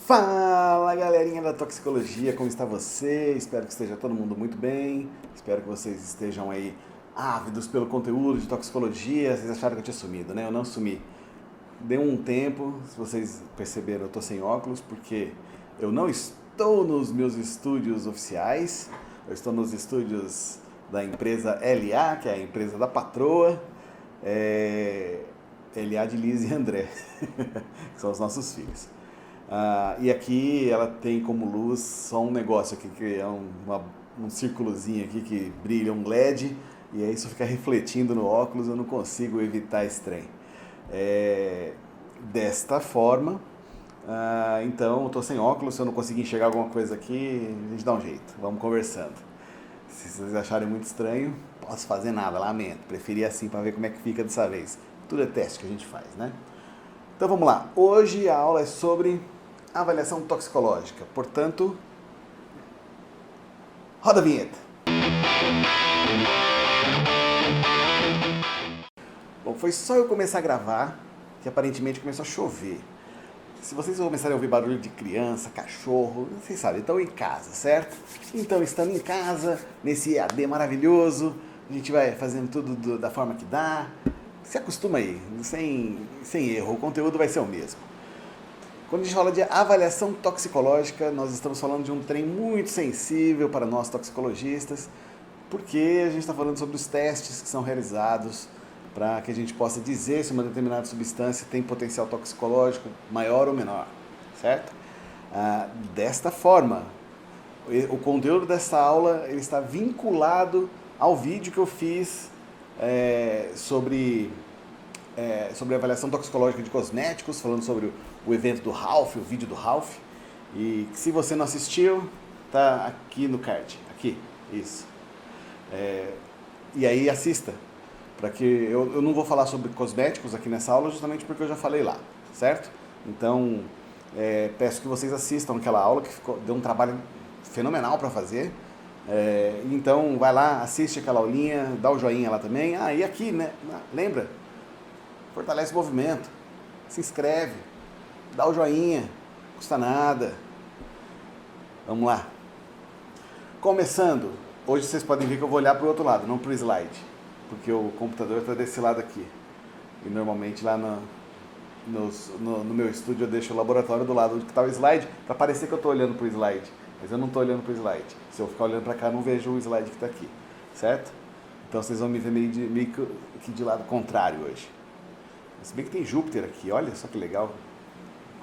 Fala galerinha da toxicologia, como está você? Espero que esteja todo mundo muito bem. Espero que vocês estejam aí ávidos pelo conteúdo de toxicologia. Vocês acharam que eu tinha sumido, né? Eu não sumi. Deu um tempo, se vocês perceberam, eu estou sem óculos porque eu não estou nos meus estúdios oficiais. Eu estou nos estúdios da empresa LA, que é a empresa da patroa. LA de Liz e André, que são os nossos filhos. E aqui ela tem como luz só um negócio aqui, que é um círculozinho aqui que brilha, um LED, e aí isso fica refletindo no óculos, eu não consigo evitar esse trem. Desta forma, então eu estou sem óculos, se eu não conseguir enxergar alguma coisa aqui, a gente dá um jeito, vamos conversando. Se vocês acharem muito estranho, posso fazer nada, lamento, preferi assim para ver como é que fica dessa vez. Tudo é teste que a gente faz, né? Então vamos lá, hoje a aula é sobre avaliação toxicológica, portanto, roda a vinheta. Bom, foi só eu começar a gravar que aparentemente começou a chover. Se vocês começarem a ouvir barulho de criança, cachorro, vocês sabem, estão em casa, certo? Então, estando em casa, nesse EAD maravilhoso, a gente vai fazendo tudo da forma que dá. Se acostuma aí, sem erro, o conteúdo vai ser o mesmo. Quando a gente fala de avaliação toxicológica, nós estamos falando de um trem muito sensível para nós toxicologistas, porque a gente está falando sobre os testes que são realizados para que a gente possa dizer se uma determinada substância tem potencial toxicológico maior ou menor, certo? Desta forma, o conteúdo dessa aula ele está vinculado ao vídeo que eu fiz sobre avaliação toxicológica de cosméticos, falando sobre o evento do Ralph, o vídeo do Ralph. E se você não assistiu, tá aqui no card, aqui, isso. E aí assista, para que eu não vou falar sobre cosméticos aqui nessa aula, justamente porque eu já falei lá, certo? Então, peço que vocês assistam aquela aula, que deu um trabalho fenomenal para fazer. Então, vai lá, assiste aquela aulinha, dá o joinha lá também. E aqui, né? Lembra? Fortalece o movimento, se inscreve, dá o joinha, não custa nada. Vamos lá. Começando, hoje vocês podem ver que eu vou olhar para o outro lado, não para o slide, porque o computador está desse lado aqui. E normalmente lá no meu estúdio eu deixo o laboratório do lado onde está o slide, para parecer que eu estou olhando para o slide, mas eu não estou olhando para o slide. Se eu ficar olhando para cá, eu não vejo o slide que está aqui, certo? Então vocês vão me ver meio que de lado contrário hoje. Se bem que tem Júpiter aqui, olha só que legal.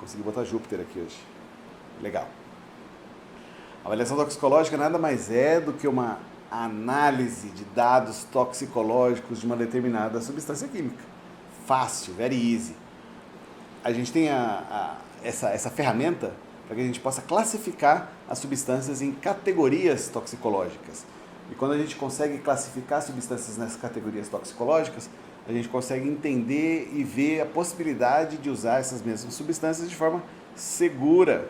Consegui botar Júpiter aqui hoje. Legal. A avaliação toxicológica nada mais é do que uma análise de dados toxicológicos de uma determinada substância química. Fácil, very easy. A gente tem essa ferramenta para que a gente possa classificar as substâncias em categorias toxicológicas. E quando a gente consegue classificar substâncias nessas categorias toxicológicas, a gente consegue entender e ver a possibilidade de usar essas mesmas substâncias de forma segura.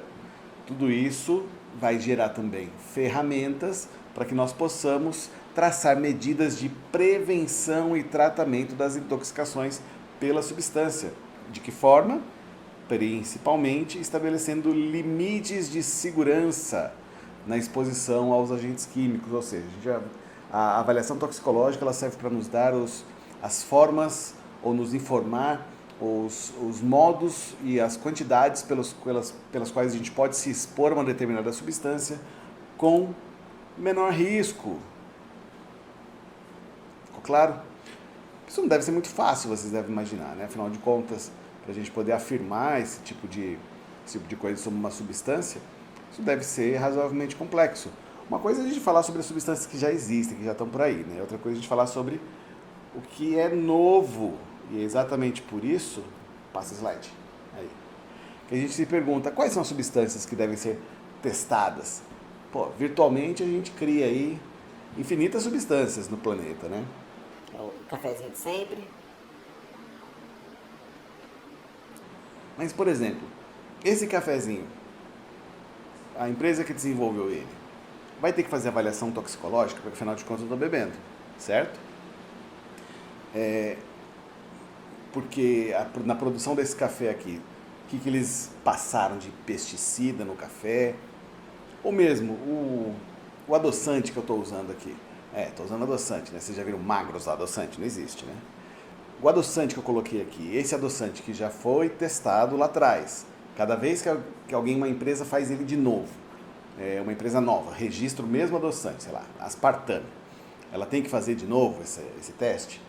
Tudo isso vai gerar também ferramentas para que nós possamos traçar medidas de prevenção e tratamento das intoxicações pela substância. De que forma? Principalmente estabelecendo limites de segurança na exposição aos agentes químicos, ou seja, a avaliação toxicológica ela serve para nos dar as formas ou nos informar os modos e as quantidades pelas quais a gente pode se expor a uma determinada substância com menor risco. Ficou claro? Isso não deve ser muito fácil, vocês devem imaginar, né? Afinal de contas, para a gente poder afirmar esse tipo de coisa sobre uma substância, isso deve ser razoavelmente complexo. Uma coisa é a gente falar sobre as substâncias que já existem, que já estão por aí, né? Outra coisa é a gente falar sobre o que é novo. E é exatamente por isso, passa o slide, aí, que a gente se pergunta quais são as substâncias que devem ser testadas. Virtualmente a gente cria aí infinitas substâncias no planeta, né? É o cafezinho de sempre. Mas, por exemplo, esse cafezinho, a empresa que desenvolveu ele, vai ter que fazer avaliação toxicológica, porque afinal de contas eu estou bebendo, certo? Porque na produção desse café aqui que eles passaram de pesticida no café, ou mesmo o adoçante que eu estou usando aqui. Estou usando adoçante, né? Vocês já viram magro usar adoçante? Não existe, né? O adoçante que eu coloquei aqui, esse adoçante que já foi testado lá atrás, cada vez que uma empresa faz ele de novo, uma empresa nova, registra o mesmo adoçante, sei lá, aspartame, ela tem que fazer de novo esse teste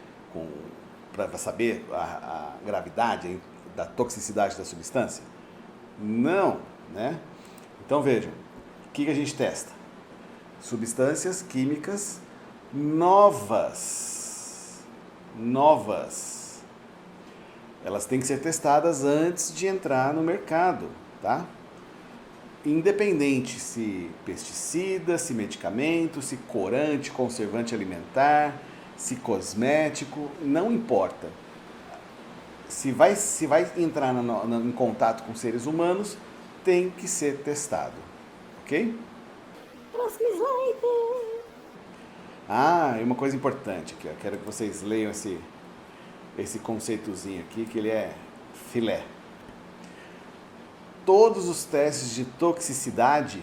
para saber a gravidade, da toxicidade da substância? Não, né? Então vejam, o que a gente testa? Substâncias químicas novas. Elas têm que ser testadas antes de entrar no mercado, tá? Independente se pesticida, se medicamento, se corante, conservante alimentar, se cosmético, não importa. Se vai entrar em contato com seres humanos, tem que ser testado, ok? Próximo slide. E uma coisa importante aqui, eu quero que vocês leiam esse conceitozinho aqui, que ele é filé. Todos os testes de toxicidade,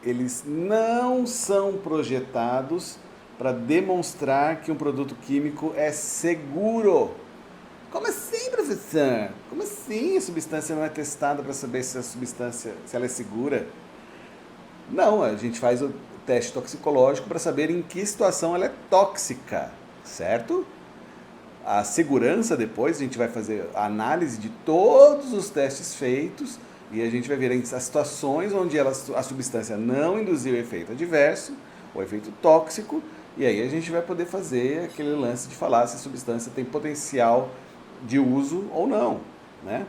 eles não são projetados para demonstrar que um produto químico é seguro. Como assim, professor? Como assim a substância não é testada para saber se ela é segura? Não, a gente faz o teste toxicológico para saber em que situação ela é tóxica, certo? A segurança depois, a gente vai fazer a análise de todos os testes feitos e a gente vai ver as situações onde a substância não induziu efeito adverso ou efeito tóxico, e aí a gente vai poder fazer aquele lance de falar se a substância tem potencial de uso ou não, né?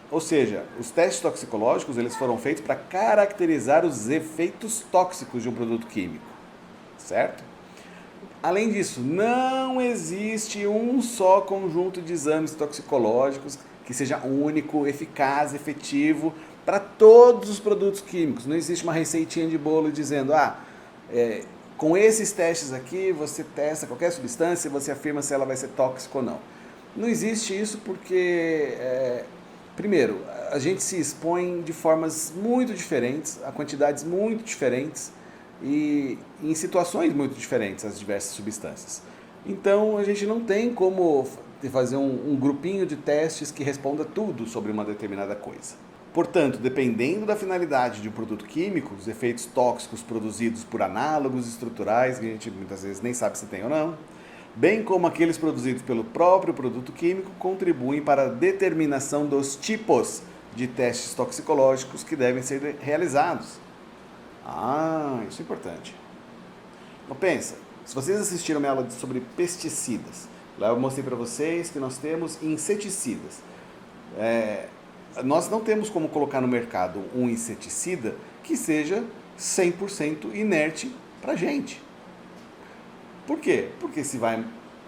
Ou seja, os testes toxicológicos eles foram feitos para caracterizar os efeitos tóxicos de um produto químico, certo? Além disso, não existe um só conjunto de exames toxicológicos que seja único, eficaz, efetivo para todos os produtos químicos. Não existe uma receitinha de bolo dizendo, com esses testes aqui, você testa qualquer substância e você afirma se ela vai ser tóxica ou não. Não existe isso porque, primeiro, a gente se expõe de formas muito diferentes, a quantidades muito diferentes e em situações muito diferentes as diversas substâncias. Então, a gente não tem como fazer um grupinho de testes que responda tudo sobre uma determinada coisa. Portanto, dependendo da finalidade de um produto químico, os efeitos tóxicos produzidos por análogos estruturais, que a gente muitas vezes nem sabe se tem ou não, bem como aqueles produzidos pelo próprio produto químico, contribuem para a determinação dos tipos de testes toxicológicos que devem ser realizados. Isso é importante. Então pensa, se vocês assistiram a minha aula sobre pesticidas, lá eu mostrei para vocês que nós temos inseticidas. Nós não temos como colocar no mercado um inseticida que seja 100% inerte para a gente. Por quê? Porque se vai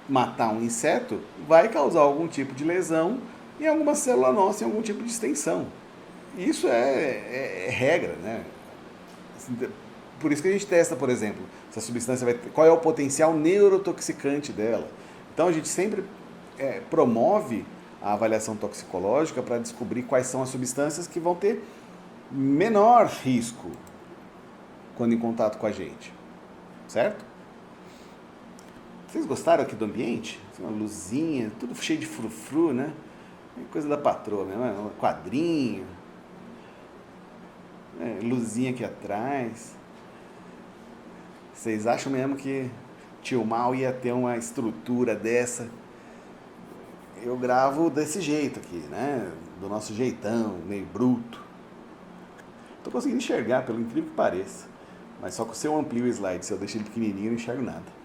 matar um inseto, vai causar algum tipo de lesão em alguma célula nossa, em algum tipo de extensão. Isso é regra, né? Por isso que a gente testa, por exemplo, se a substância qual é o potencial neurotoxicante dela. Então a gente sempre promove a avaliação toxicológica para descobrir quais são as substâncias que vão ter menor risco quando em contato com a gente, certo? Vocês gostaram aqui do ambiente? Uma luzinha, tudo cheio de frufru, né? Coisa da patroa mesmo, um quadrinho, luzinha aqui atrás. Vocês acham mesmo que Tio Mal ia ter uma estrutura dessa? Eu gravo desse jeito aqui, né? Do nosso jeitão, meio bruto. Tô conseguindo enxergar, pelo incrível que pareça. Mas só que se eu amplio o slide, se eu deixo ele pequenininho, eu não enxergo nada.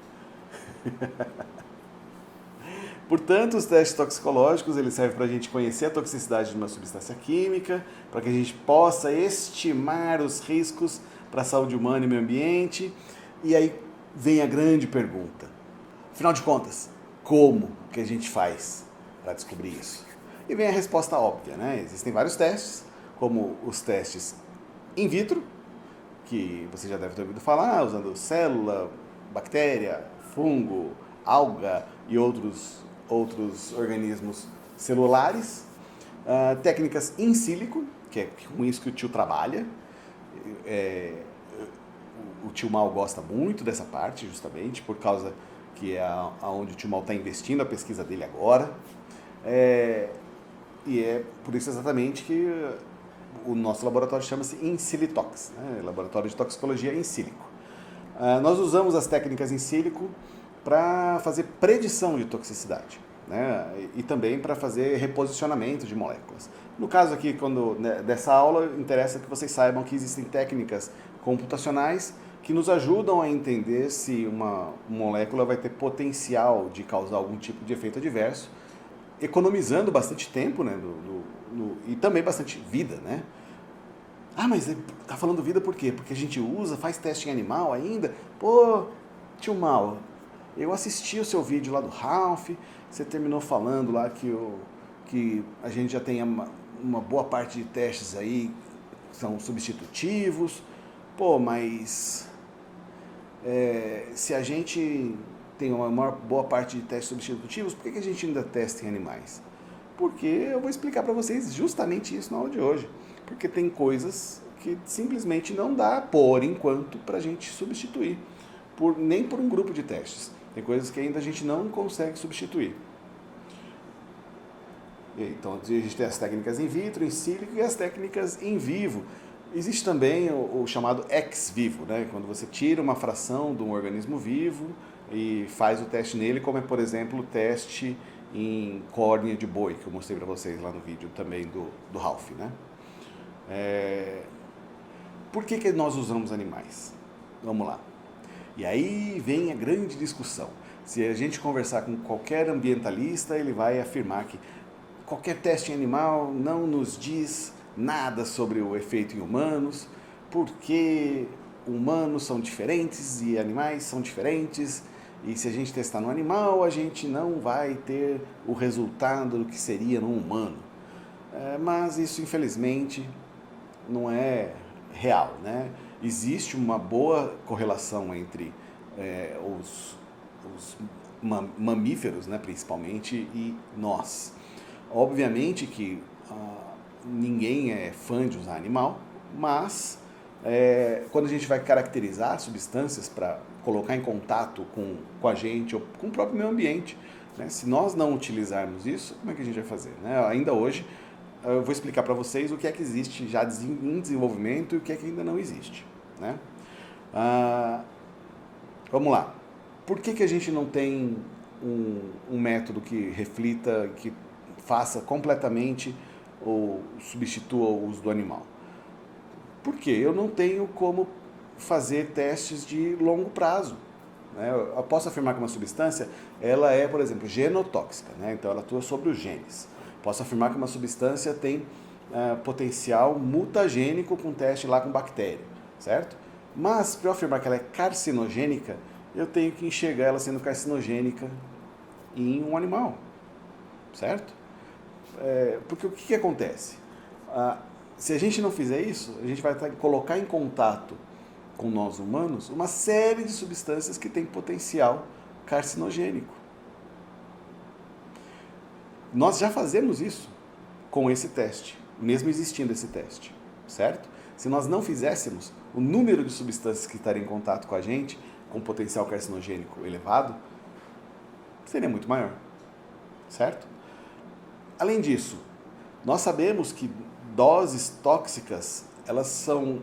Portanto, os testes toxicológicos eles servem para a gente conhecer a toxicidade de uma substância química, para que a gente possa estimar os riscos para a saúde humana e meio ambiente. E aí vem a grande pergunta. Afinal de contas, como que a gente faz para descobrir isso? E vem a resposta óbvia, né? Existem vários testes, como os testes in vitro, que você já deve ter ouvido falar, usando célula, bactéria, fungo, alga e outros organismos celulares. Técnicas in silico, que é com isso que o tio trabalha. O tio Mal gosta muito dessa parte, justamente, por causa que é onde o tio Mal está investindo a pesquisa dele agora. E é por isso exatamente que o nosso laboratório chama-se InSilitox, né? Laboratório de Toxicologia in Silico. Nós usamos as técnicas in silico para fazer predição de toxicidade, né? E também para fazer reposicionamento de moléculas. No caso aqui, dessa aula, interessa que vocês saibam que existem técnicas computacionais que nos ajudam a entender se uma molécula vai ter potencial de causar algum tipo de efeito adverso, economizando bastante tempo, né, e também bastante vida, né? Mas tá falando vida por quê? Porque a gente faz teste em animal ainda? Pô, tio Mal, eu assisti o seu vídeo lá do Ralph, você terminou falando lá que a gente já tem uma boa parte de testes aí que são substitutivos. Pô, mas se a gente tem uma boa parte de testes substitutivos, por que a gente ainda testa em animais? Porque eu vou explicar para vocês justamente isso na aula de hoje. Porque tem coisas que simplesmente não dá, por enquanto, para a gente substituir, nem por um grupo de testes. Tem coisas que ainda a gente não consegue substituir. Então, a gente tem as técnicas in vitro, in silico e as técnicas in vivo. Existe também o chamado ex vivo, né? Quando você tira uma fração de um organismo vivo e faz o teste nele, como é, por exemplo, o teste em córnea de boi, que eu mostrei para vocês lá no vídeo também do Ralph, né? Por que nós usamos animais? Vamos lá. E aí vem a grande discussão. Se a gente conversar com qualquer ambientalista, ele vai afirmar que qualquer teste em animal não nos diz nada sobre o efeito em humanos, porque humanos são diferentes e animais são diferentes, e se a gente testar no animal, a gente não vai ter o resultado do que seria no humano. Mas isso, infelizmente, não é real, né? Existe uma boa correlação entre os mamíferos, né, principalmente, e nós. Obviamente que ninguém é fã de usar animal, mas quando a gente vai caracterizar substâncias para colocar em contato com a gente ou com o próprio meio ambiente, né, se nós não utilizarmos isso, como é que a gente vai fazer? Né? Ainda hoje, eu vou explicar para vocês o que é que existe já em desenvolvimento e o que é que ainda não existe, né? Vamos lá. Por que a gente não tem um método que reflita, que faça completamente ou substitua o uso do animal? Porque eu não tenho como fazer testes de longo prazo, né? Eu posso afirmar que uma substância ela é, por exemplo, genotóxica, né? Então ela atua sobre os genes. Posso afirmar que uma substância tem potencial mutagênico com teste lá com bactéria, certo? Mas para eu afirmar que ela é carcinogênica, eu tenho que enxergar ela sendo carcinogênica em um animal, certo? Porque o que acontece? Se a gente não fizer isso, a gente vai colocar em contato com nós humanos uma série de substâncias que têm potencial carcinogênico. Nós já fazemos isso com esse teste, mesmo existindo esse teste, certo? Se nós não fizéssemos, o número de substâncias que estariam em contato com a gente, com potencial carcinogênico elevado, seria muito maior, certo? Além disso, nós sabemos que doses tóxicas, elas são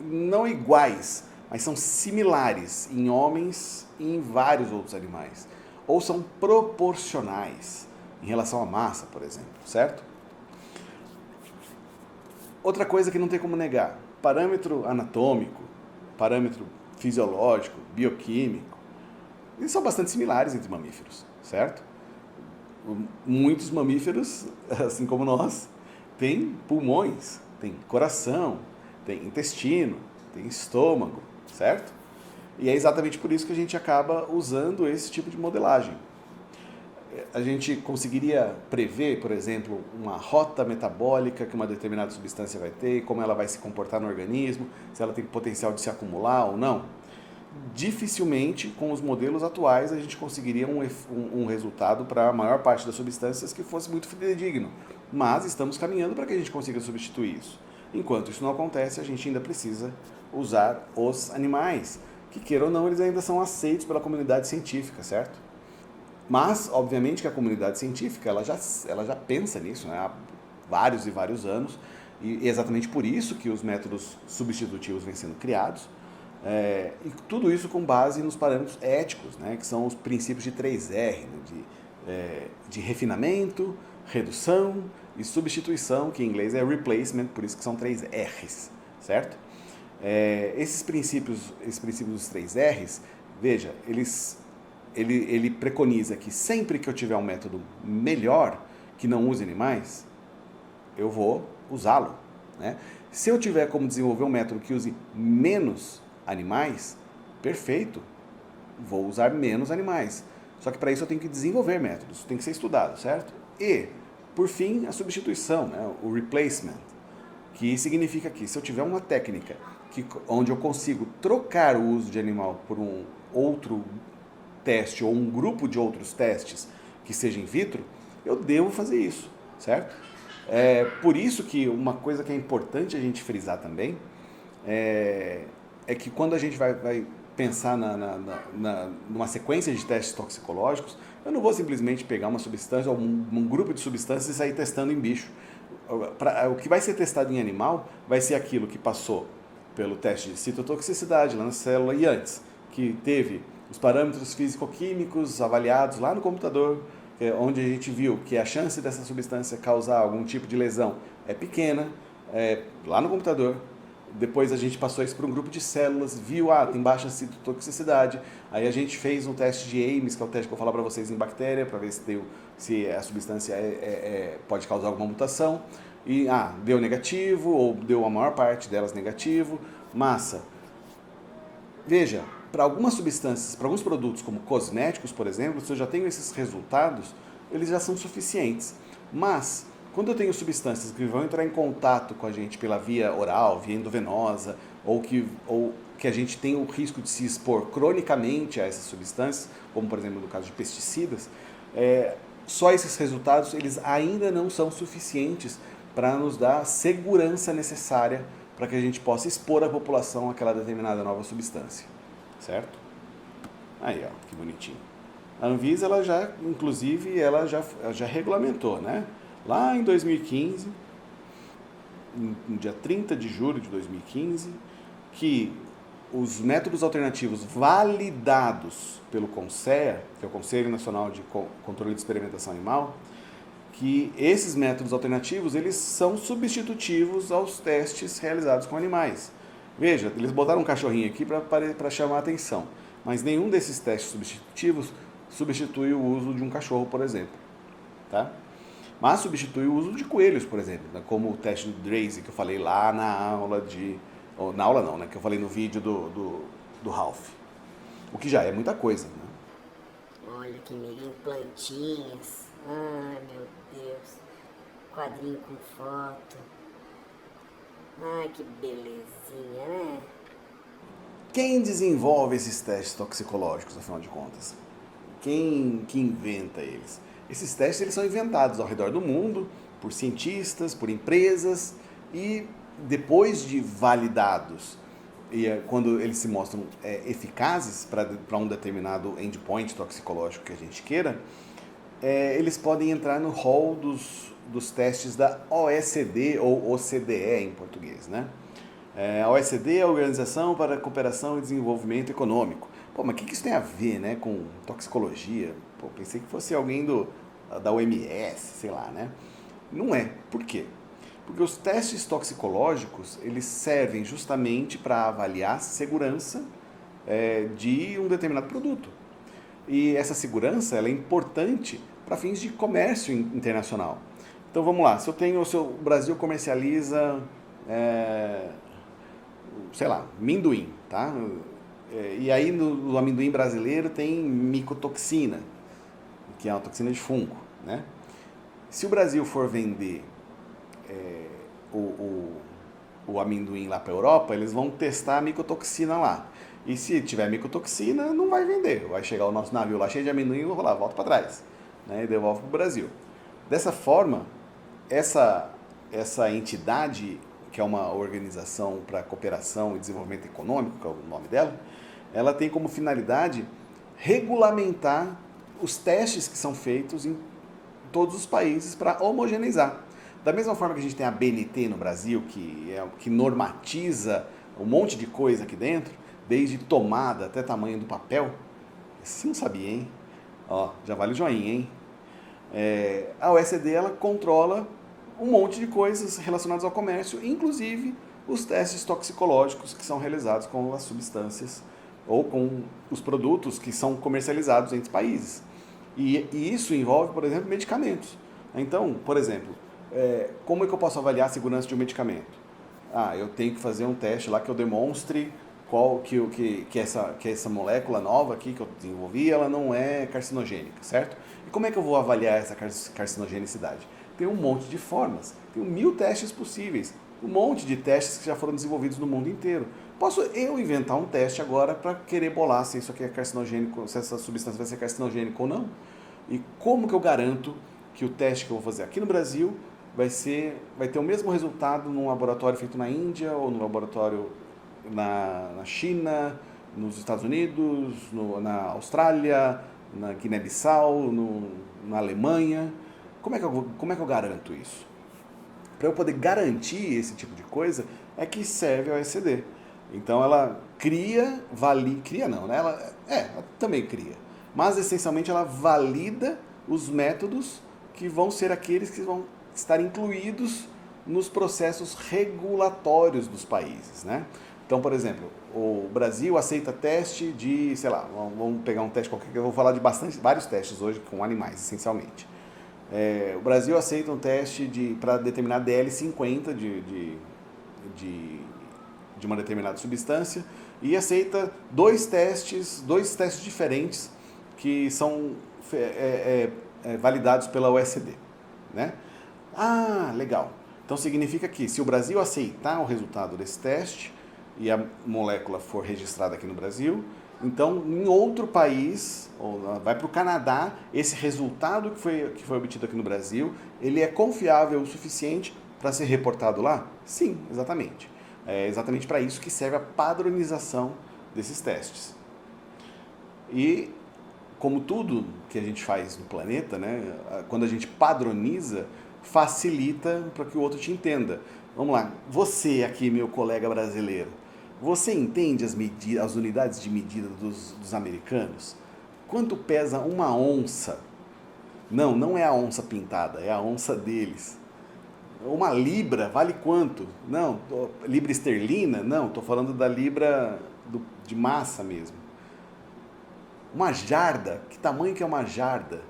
não iguais, mas são similares em homens e em vários outros animais, ou são proporcionais em relação à massa, por exemplo, certo? Outra coisa que não tem como negar, parâmetro anatômico, parâmetro fisiológico, bioquímico, eles são bastante similares entre mamíferos, certo? Muitos mamíferos, assim como nós, têm pulmões, têm coração, têm intestino, têm estômago, certo? E é exatamente por isso que a gente acaba usando esse tipo de modelagem. A gente conseguiria prever, por exemplo, uma rota metabólica que uma determinada substância vai ter, como ela vai se comportar no organismo, se ela tem potencial de se acumular ou não? Dificilmente, com os modelos atuais, a gente conseguiria um resultado para a maior parte das substâncias que fosse muito fidedigno. mas estamos caminhando para que a gente consiga substituir isso. Enquanto isso não acontece, a gente ainda precisa usar os animais, que queira ou não, eles ainda são aceitos pela comunidade científica, certo? Mas, obviamente, que a comunidade científica ela já pensa nisso, né, há vários e vários anos, e exatamente por isso que os métodos substitutivos vêm sendo criados, e tudo isso com base nos parâmetros éticos, né, que são os princípios de 3R, né, de refinamento, redução e substituição, que em inglês é replacement, por isso que são 3 R's, certo? Esses princípios dos 3 R's, veja, ele preconiza que sempre que eu tiver um método melhor, que não use animais, eu vou usá-lo, né? Se eu tiver como desenvolver um método que use menos animais, perfeito, vou usar menos animais. Só que para isso eu tenho que desenvolver métodos, tem que ser estudado, certo? E, por fim, a substituição, né? O replacement, que significa que se eu tiver uma técnica onde eu consigo trocar o uso de animal por um outro teste ou um grupo de outros testes que seja in vitro, eu devo fazer isso, certo? Por isso que uma coisa que é importante a gente frisar também é que quando a gente vai pensar numa sequência de testes toxicológicos, eu não vou simplesmente pegar uma substância ou um grupo de substâncias e sair testando em bicho. O que vai ser testado em animal vai ser aquilo que passou pelo teste de citotoxicidade lá na célula e antes, que teve os parâmetros físico-químicos avaliados lá no computador, onde a gente viu que a chance dessa substância causar algum tipo de lesão é pequena, lá no computador. Depois a gente passou isso para um grupo de células, viu, tem baixa citotoxicidade. Aí a gente fez um teste de Ames, que é o teste que eu vou falar para vocês em bactéria, para ver se a substância pode causar alguma mutação. E deu negativo, ou deu a maior parte delas negativo. Massa. Veja, para algumas substâncias, para alguns produtos como cosméticos, por exemplo, se eu já tenho esses resultados, eles já são suficientes. Mas, quando eu tenho substâncias que vão entrar em contato com a gente pela via oral, via endovenosa, ou que a gente tem o risco de se expor cronicamente a essas substâncias, como por exemplo no caso de pesticidas, só esses resultados eles ainda não são suficientes para nos dar a segurança necessária para que a gente possa expor a população àquela determinada nova substância, certo? Aí, ó, que bonitinho. A Anvisa, inclusive, ela já regulamentou, né? Lá em 2015, no dia 30 de julho de 2015, que os métodos alternativos validados pelo CONSEA, que é o Conselho Nacional de Controle de Experimentação Animal, que esses métodos alternativos, eles são substitutivos aos testes realizados com animais. Veja, eles botaram um cachorrinho aqui para chamar a atenção, mas nenhum desses testes substitutivos substitui o uso de um cachorro, por exemplo, tá? Mas substitui o uso de coelhos, por exemplo, né? Como o teste do Drazy, que eu falei lá na aula na aula não, né? Que eu falei no vídeo do Ralph. O que já é muita coisa, né? Olha que meio plantinhas. Ai, meu Deus. Quadrinho com foto. Ai, que belezinha, né? Quem desenvolve esses testes toxicológicos, afinal de contas? Quem que inventa eles? Esses testes eles são inventados ao redor do mundo por cientistas, por empresas e depois de validados, quando eles se mostram eficazes para um determinado endpoint toxicológico que a gente queira, eles podem entrar no hall dos testes da OECD ou OCDE em português, né? A OECD é a Organização para a Cooperação e Desenvolvimento Econômico. Pô, mas o que isso tem a ver, né, com toxicologia? Pô, pensei que fosse alguém da OMS, sei lá, né? Não é. Por quê? Porque os testes toxicológicos, eles servem justamente para avaliar a segurança de um determinado produto. E essa segurança ela é importante para fins de comércio internacional. Então vamos lá, se o Brasil comercializa, sei lá, amendoim, tá? E aí no amendoim brasileiro tem micotoxina, que é uma toxina de fungo, né? Se o Brasil for vender o amendoim lá para a Europa, eles vão testar a micotoxina lá. E se tiver micotoxina, não vai vender. Vai chegar o nosso navio lá cheio de amendoim e vai lá, volta para trás, né? E devolve para o Brasil. Dessa forma, essa entidade, que é uma organização para cooperação e desenvolvimento econômico, que é o nome dela, ela tem como finalidade regulamentar os testes que são feitos em todos os países para homogeneizar. Da mesma forma que a gente tem a BNT no Brasil, que normatiza um monte de coisa aqui dentro, desde tomada até tamanho do papel. Você não sabia, hein? Ó, já vale o joinha, hein? A OECD, ela controla um monte de coisas relacionadas ao comércio, inclusive os testes toxicológicos que são realizados com as substâncias ou com os produtos que são comercializados entre países. E isso envolve, por exemplo, medicamentos. Então, por exemplo, como é que eu posso avaliar a segurança de um medicamento? Eu tenho que fazer um teste lá que eu demonstre que essa molécula nova aqui que eu desenvolvi, ela não é carcinogênica, certo? E como é que eu vou avaliar essa carcinogenicidade? Tem um monte de formas, tem 1000 testes possíveis, um monte de testes que já foram desenvolvidos no mundo inteiro. Posso eu inventar um teste agora para querer bolar se isso aqui é carcinogênico, se essa substância vai ser carcinogênica ou não? E como que eu garanto que o teste que eu vou fazer aqui no Brasil vai ter o mesmo resultado num laboratório feito na Índia ou no laboratório na China, nos Estados Unidos, na Austrália, na Guiné-Bissau, na Alemanha? Como é que eu garanto isso? Para eu poder garantir esse tipo de coisa é que serve a OECD. Então ela cria não, né? Ela também cria, mas essencialmente ela valida os métodos que vão ser aqueles que vão estar incluídos nos processos regulatórios dos países, né? Então, por exemplo, o Brasil aceita teste de, sei lá, vamos pegar um teste qualquer, que eu vou falar de vários testes hoje com animais, essencialmente. O Brasil aceita um teste para determinar DL50 de uma determinada substância e aceita dois testes diferentes que são validados pela OECD, né? Legal. Então significa que se o Brasil aceitar o resultado desse teste e a molécula for registrada aqui no Brasil, então em outro país, ou vai para o Canadá, esse resultado que foi obtido aqui no Brasil, ele é confiável o suficiente para ser reportado lá? Sim, exatamente. É exatamente para isso que serve a padronização desses testes. E como tudo que a gente faz no planeta, né, quando a gente padroniza, facilita para que o outro te entenda. Vamos lá, você aqui, meu colega brasileiro, você entende as unidades de medida dos americanos? Quanto pesa uma onça? Não é a onça pintada, é a onça deles. Uma libra vale quanto? Não, libra esterlina? Não, estou falando da libra de massa mesmo. Uma jarda, que tamanho que é uma jarda?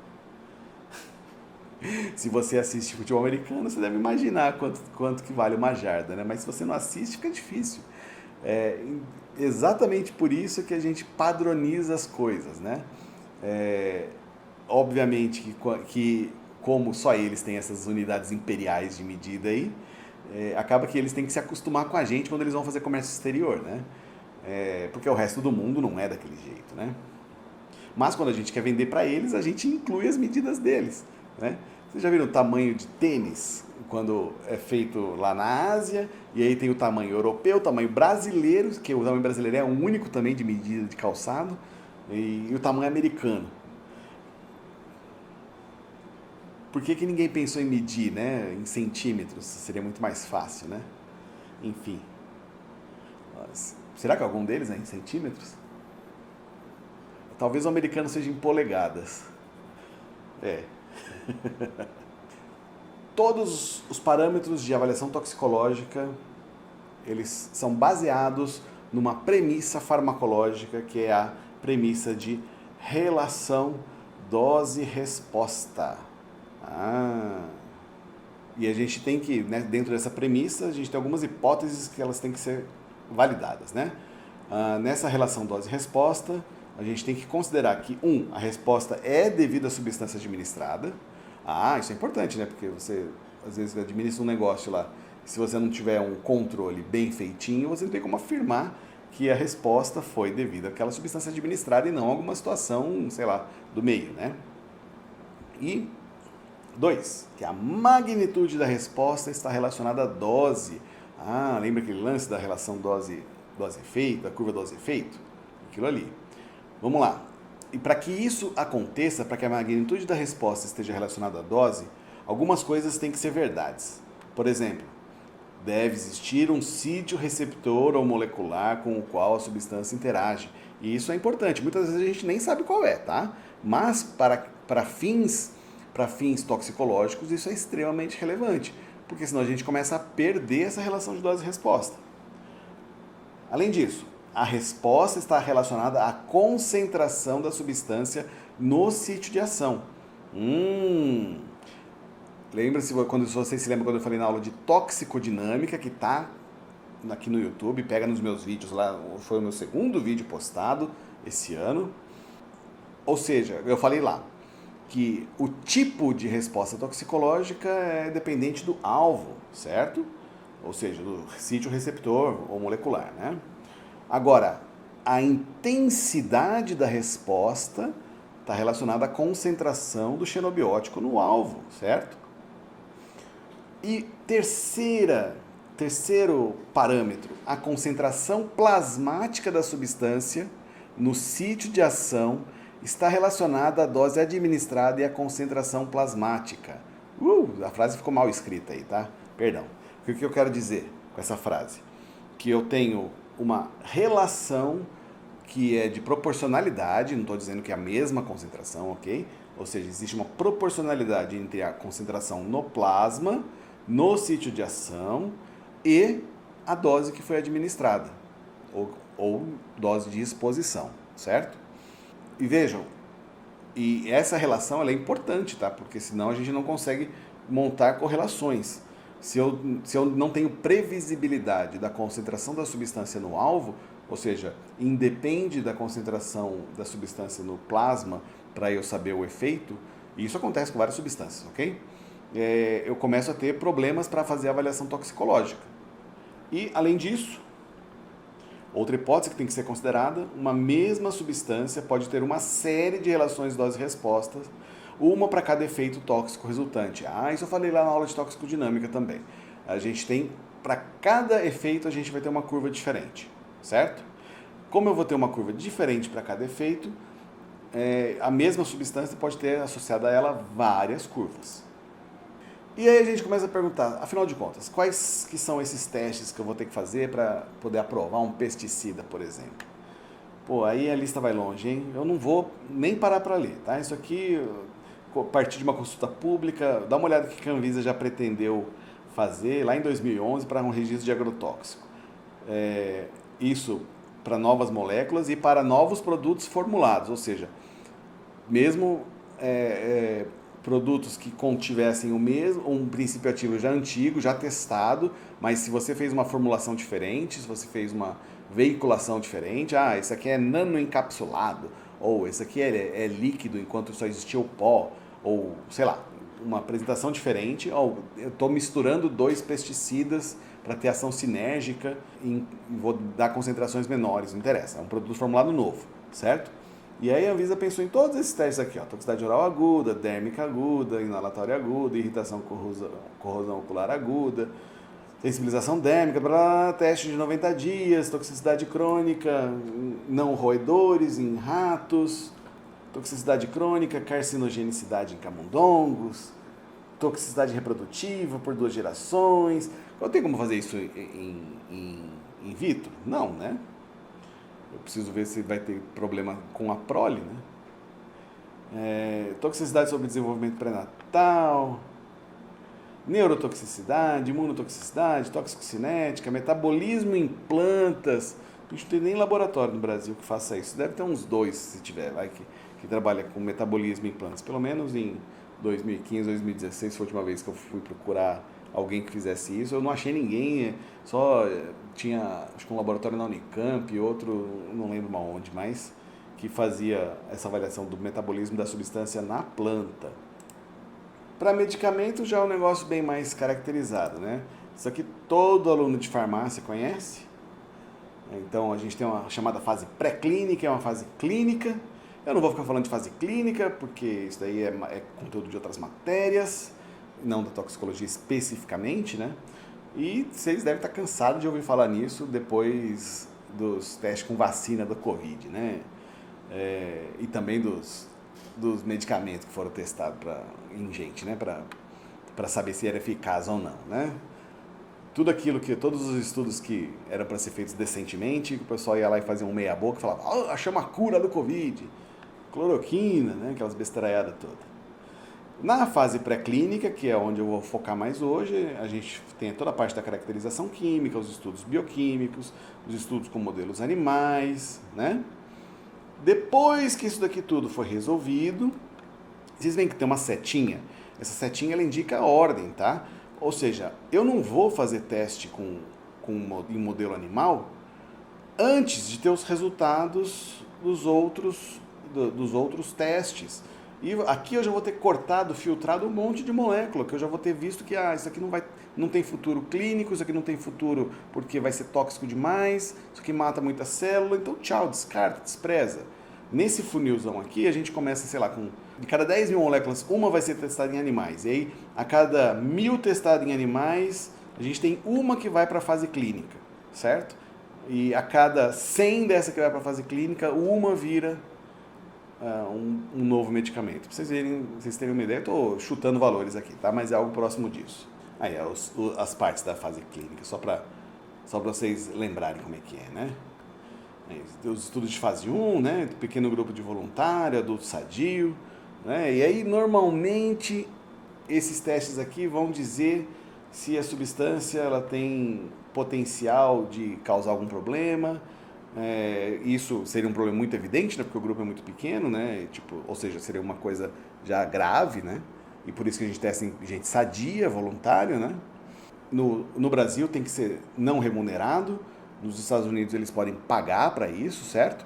Se você assiste futebol americano, você deve imaginar quanto que vale uma jarda, né? Mas se você não assiste, fica difícil. Exatamente por isso que a gente padroniza as coisas, né? Obviamente que como só eles têm essas unidades imperiais de medida aí, acaba que eles têm que se acostumar com a gente quando eles vão fazer comércio exterior, né? Porque o resto do mundo não é daquele jeito, né? Mas quando a gente quer vender para eles, a gente inclui as medidas deles, né? Vocês já viram o tamanho de tênis quando é feito lá na Ásia? E aí tem o tamanho europeu, o tamanho brasileiro, que o tamanho brasileiro é o único também de medida de calçado, e o tamanho americano. Por que ninguém pensou em medir, né, em centímetros? Seria muito mais fácil, né? Enfim. Será que algum deles é em centímetros? Talvez o americano seja em polegadas. Todos os parâmetros de avaliação toxicológica, eles são baseados numa premissa farmacológica, que é a premissa de relação dose-resposta. E a gente tem que, né, dentro dessa premissa, a gente tem algumas hipóteses que elas têm que ser validadas, né? Nessa relação dose-resposta, a gente tem que considerar que, a resposta é devido à substância administrada. Isso é importante, né? Porque você, às vezes, administra um negócio lá, se você não tiver um controle bem feitinho, você não tem como afirmar que a resposta foi devido àquela substância administrada e não a alguma situação, sei lá, do meio, né? E 2, que a magnitude da resposta está relacionada à dose. Lembra aquele lance da relação dose-efeito, da curva dose-efeito? Aquilo ali. Vamos lá. E para que isso aconteça, para que a magnitude da resposta esteja relacionada à dose, algumas coisas têm que ser verdades. Por exemplo, deve existir um sítio receptor ou molecular com o qual a substância interage. E isso é importante. Muitas vezes a gente nem sabe qual é, tá? Mas para fins toxicológicos isso é extremamente relevante, porque senão a gente começa a perder essa relação de dose e resposta. Além disso, a resposta está relacionada à concentração da substância no sítio de ação. Lembra-se, quando vocês se lembram quando eu falei na aula de toxicodinâmica, que está aqui no YouTube, pega nos meus vídeos lá, foi o meu segundo vídeo postado esse ano. Ou seja, eu falei lá que o tipo de resposta toxicológica é dependente do alvo, certo? Ou seja, do sítio receptor ou molecular, né? Agora, a intensidade da resposta está relacionada à concentração do xenobiótico no alvo, certo? E terceiro parâmetro, a concentração plasmática da substância no sítio de ação está relacionada à dose administrada e à concentração plasmática. A frase ficou mal escrita aí, tá? Perdão. O que eu quero dizer com essa frase? Que eu tenho uma relação que é de proporcionalidade, não estou dizendo que é a mesma concentração, ok? Ou seja, existe uma proporcionalidade entre a concentração no plasma, no sítio de ação e a dose que foi administrada, ou dose de exposição, certo? E vejam, e essa relação ela é importante, tá? Porque senão a gente não consegue montar correlações. Se eu não tenho previsibilidade da concentração da substância no alvo, ou seja, independe da concentração da substância no plasma para eu saber o efeito, e isso acontece com várias substâncias, ok? Eu começo a ter problemas para fazer a avaliação toxicológica. E, além disso, outra hipótese que tem que ser considerada, uma mesma substância pode ter uma série de relações dose-resposta, uma para cada efeito tóxico resultante. Isso eu falei lá na aula de toxicodinâmica também. A gente tem, para cada efeito, a gente vai ter uma curva diferente, certo? Como eu vou ter uma curva diferente para cada efeito, a mesma substância pode ter associada a ela várias curvas. E aí a gente começa a perguntar, afinal de contas, quais que são esses testes que eu vou ter que fazer para poder aprovar um pesticida, por exemplo? Aí a lista vai longe, hein? Eu não vou nem parar para ler, tá? Isso aqui, a partir de uma consulta pública, dá uma olhada que a Anvisa já pretendeu fazer lá em 2011 para um registro de agrotóxico. Isso para novas moléculas e para novos produtos formulados, ou seja, mesmo produtos que contivessem um princípio ativo já antigo, já testado, mas se você fez uma formulação diferente, se você fez uma veiculação diferente, esse aqui é nanoencapsulado, ou esse aqui é líquido enquanto só existia o pó, ou sei lá, uma apresentação diferente, ou eu estou misturando 2 pesticidas para ter ação sinérgica e vou dar concentrações menores, não interessa, é um produto formulado novo, certo? E aí a Anvisa pensou em todos esses testes aqui, toxicidade oral aguda, dérmica aguda, inalatória aguda, irritação, corrosão ocular aguda, sensibilização dérmica, teste de 90 dias, toxicidade crônica, não roedores em ratos, toxicidade crônica, carcinogenicidade em camundongos, toxicidade reprodutiva por 2 gerações. Eu tenho como fazer isso in vitro? Não, né? Eu preciso ver se vai ter problema com a prole, né? Toxicidade sobre desenvolvimento pré-natal, neurotoxicidade, imunotoxicidade, toxicinética, metabolismo em plantas. A gente não tem nem laboratório no Brasil que faça isso. Deve ter uns 2, se tiver, que trabalha com metabolismo em plantas. Pelo menos em 2015, 2016 foi a última vez que eu fui procurar alguém que fizesse isso. Eu não achei ninguém, só tinha, acho que um laboratório na Unicamp e outro, não lembro mais onde, mas que fazia essa avaliação do metabolismo da substância na planta. Para medicamento já é um negócio bem mais caracterizado, né? Isso aqui todo aluno de farmácia conhece. Então a gente tem uma chamada fase pré-clínica, é uma fase clínica, Eu não vou ficar falando de fase clínica, porque isso daí é conteúdo de outras matérias, não da toxicologia especificamente, né? E vocês devem estar cansados de ouvir falar nisso depois dos testes com vacina da Covid, né? E também dos medicamentos que foram testados em gente, né? Para saber se era eficaz ou não, né? Todos os estudos que eram para ser feitos decentemente, o pessoal ia lá e fazia um meia-boca e falava, achamos a cura do Covid, cloroquina, né? Aquelas besteiraiadas todas. Na fase pré-clínica, que é onde eu vou focar mais hoje, a gente tem toda a parte da caracterização química, os estudos bioquímicos, os estudos com modelos animais, né? Depois que isso daqui tudo foi resolvido, vocês veem que tem uma setinha. Essa setinha ela indica a ordem, tá? Ou seja, eu não vou fazer teste em modelo animal antes de ter os resultados dos outros testes. E aqui eu já vou ter cortado, filtrado um monte de molécula, que eu já vou ter visto que isso aqui não tem futuro clínico, isso aqui não tem futuro porque vai ser tóxico demais, isso aqui mata muita célula, então tchau, descarta, despreza. Nesse funilzão aqui, a gente começa, sei lá, de cada 10 mil moléculas, uma vai ser testada em animais. E aí, a cada 1000 testadas em animais, a gente tem uma que vai para a fase clínica, certo? E a cada 100 dessa que vai para a fase clínica, uma vira um novo medicamento. Para vocês terem uma ideia, eu estou chutando valores aqui, tá? Mas é algo próximo disso. Aí, as partes da fase clínica, só para vocês lembrarem como é que é, né? Tem os estudos de fase 1, né? Pequeno grupo de voluntário, adulto sadio, né? E aí, normalmente, esses testes aqui vão dizer se a substância ela tem potencial de causar algum problema. Isso seria um problema muito evidente, né? Porque o grupo é muito pequeno, né? Ou seja, seria uma coisa já grave, né? E por isso que a gente testa em gente sadia, voluntária, né? No Brasil tem que ser não remunerado. Nos Estados Unidos eles podem pagar para isso, certo?